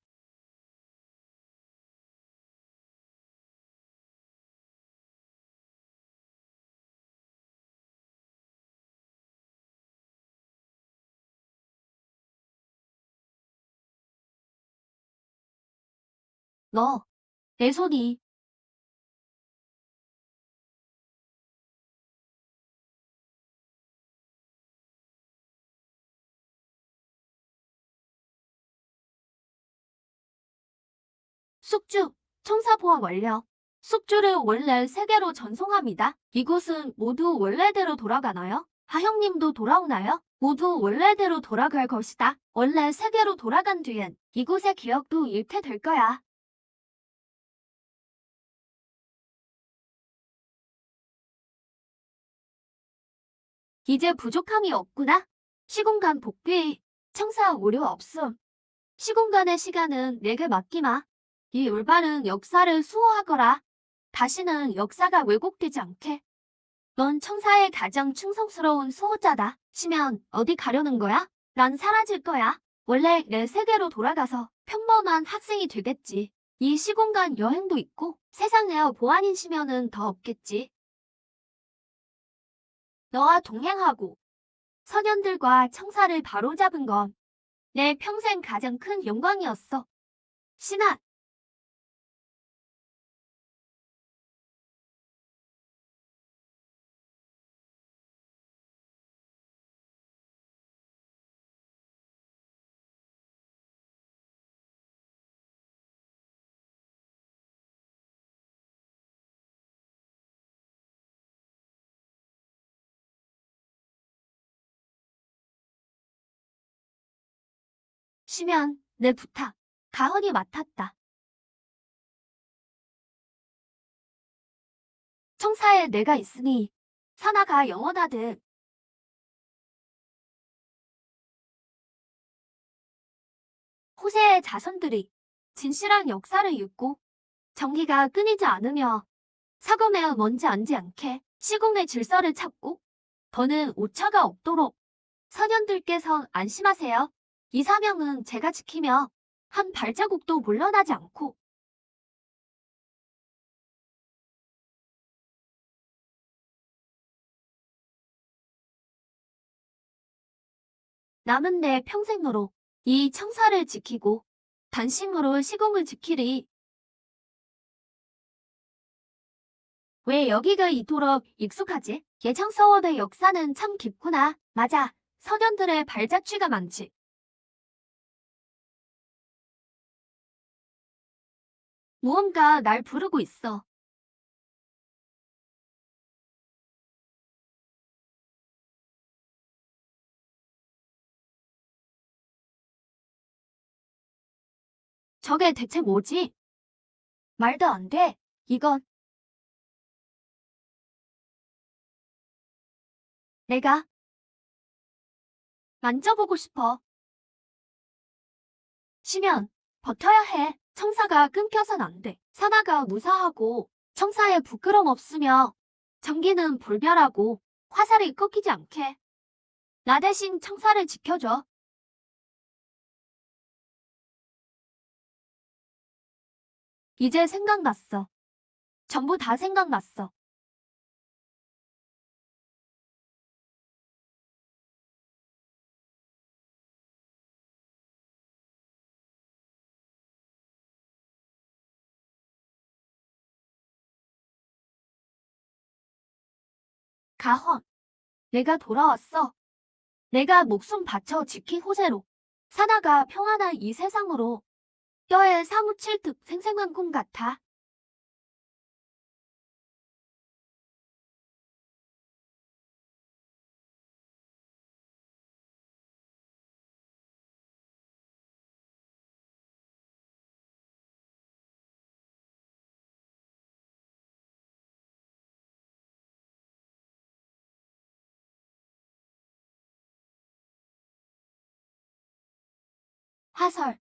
너, 내 손이 숙주, 청사 보안 완료. 숙주를 원래 세계로 전송합니다. 이곳은 모두 원래대로 돌아가나요? 하형님도 돌아오나요? 모두 원래대로 돌아갈 것이다. 원래 세계로 돌아간 뒤엔 이곳의 기억도 잃게 될 거야. 이제 부족함이 없구나. 시공간 복귀, 청사 오류 없음. 시공간의 시간은 내게 맡기마. 이 올바른 역사를 수호하거라. 다시는 역사가 왜곡되지 않게. 넌 청사의 가장 충성스러운 수호자다. 치면 어디 가려는 거야? 난 사라질 거야. 원래 내 세계로 돌아가서 평범한 학생이 되겠지. 이 시공간 여행도 있고 세상에 보안인 시면은 더 없겠지. 너와 동행하고 선현들과 청사를 바로잡은 건 내 평생 가장 큰 영광이었어. 신아, 쉬면 내 부탁. 가헌이 맡았다. 청사에 내가 있으니 선아가 영원하듯. 호세의 자손들이 진실한 역사를 읽고 전기가 끊이지 않으며 사검에 먼지 앉지 않게 시공의 질서를 찾고 더는 오차가 없도록 선현들께선 안심하세요. 이 사명은 제가 지키며 한 발자국도 물러나지 않고 남은 내 평생으로 이 청사를 지키고 단심으로 시공을 지키리. 왜 여기가 이토록 익숙하지? 예창서원의 역사는 참 깊구나. 맞아. 선현들의 발자취가 많지. 무언가 날 부르고 있어. 저게 대체 뭐지? 말도 안 돼. 이건 내가 만져보고 싶어. 쉬면 버텨야 해. 청사가 끊겨선 안 돼. 산하가 무사하고 청사에 부끄럼 없으며 전기는 불별하고 화살이 꺾이지 않게. 나 대신 청사를 지켜줘. 이제 생각났어. 전부 다 생각났어. 가헌, 내가 돌아왔어. 내가 목숨 바쳐 지킨 호세로. 사나가 평안한 이 세상으로. 뼈에 사무칠 듯 생생한 꿈 같아. 하설.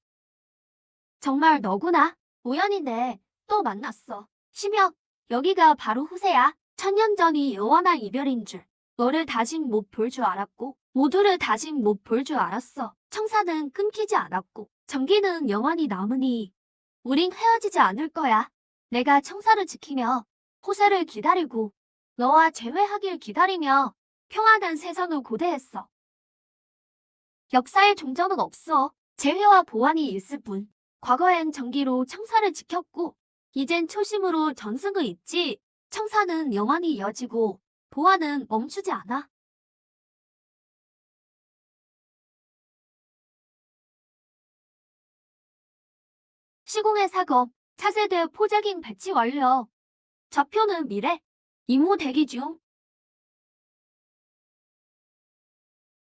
정말 너구나. 우연이네. 또 만났어. 심혁, 여기가 바로 후세야. 천년 전이 영원한 이별인 줄. 너를 다신 못 볼 줄 알았고, 모두를 다신 못 볼 줄 알았어. 청사는 끊기지 않았고, 전기는 영원히 남으니, 우린 헤어지지 않을 거야. 내가 청사를 지키며, 호세를 기다리고, 너와 재회하길 기다리며, 평안한 세상을 고대했어. 역사의 종전은 없어. 재회와 보완이 있을 뿐. 과거엔 정기로 청사를 지켰고, 이젠 초심으로 전승을 잇지. 청사는 영원히 이어지고, 보완은 멈추지 않아. 시공의 사검, 차세대 포자깅 배치 완료. 좌표는 미래. 임무 대기 중.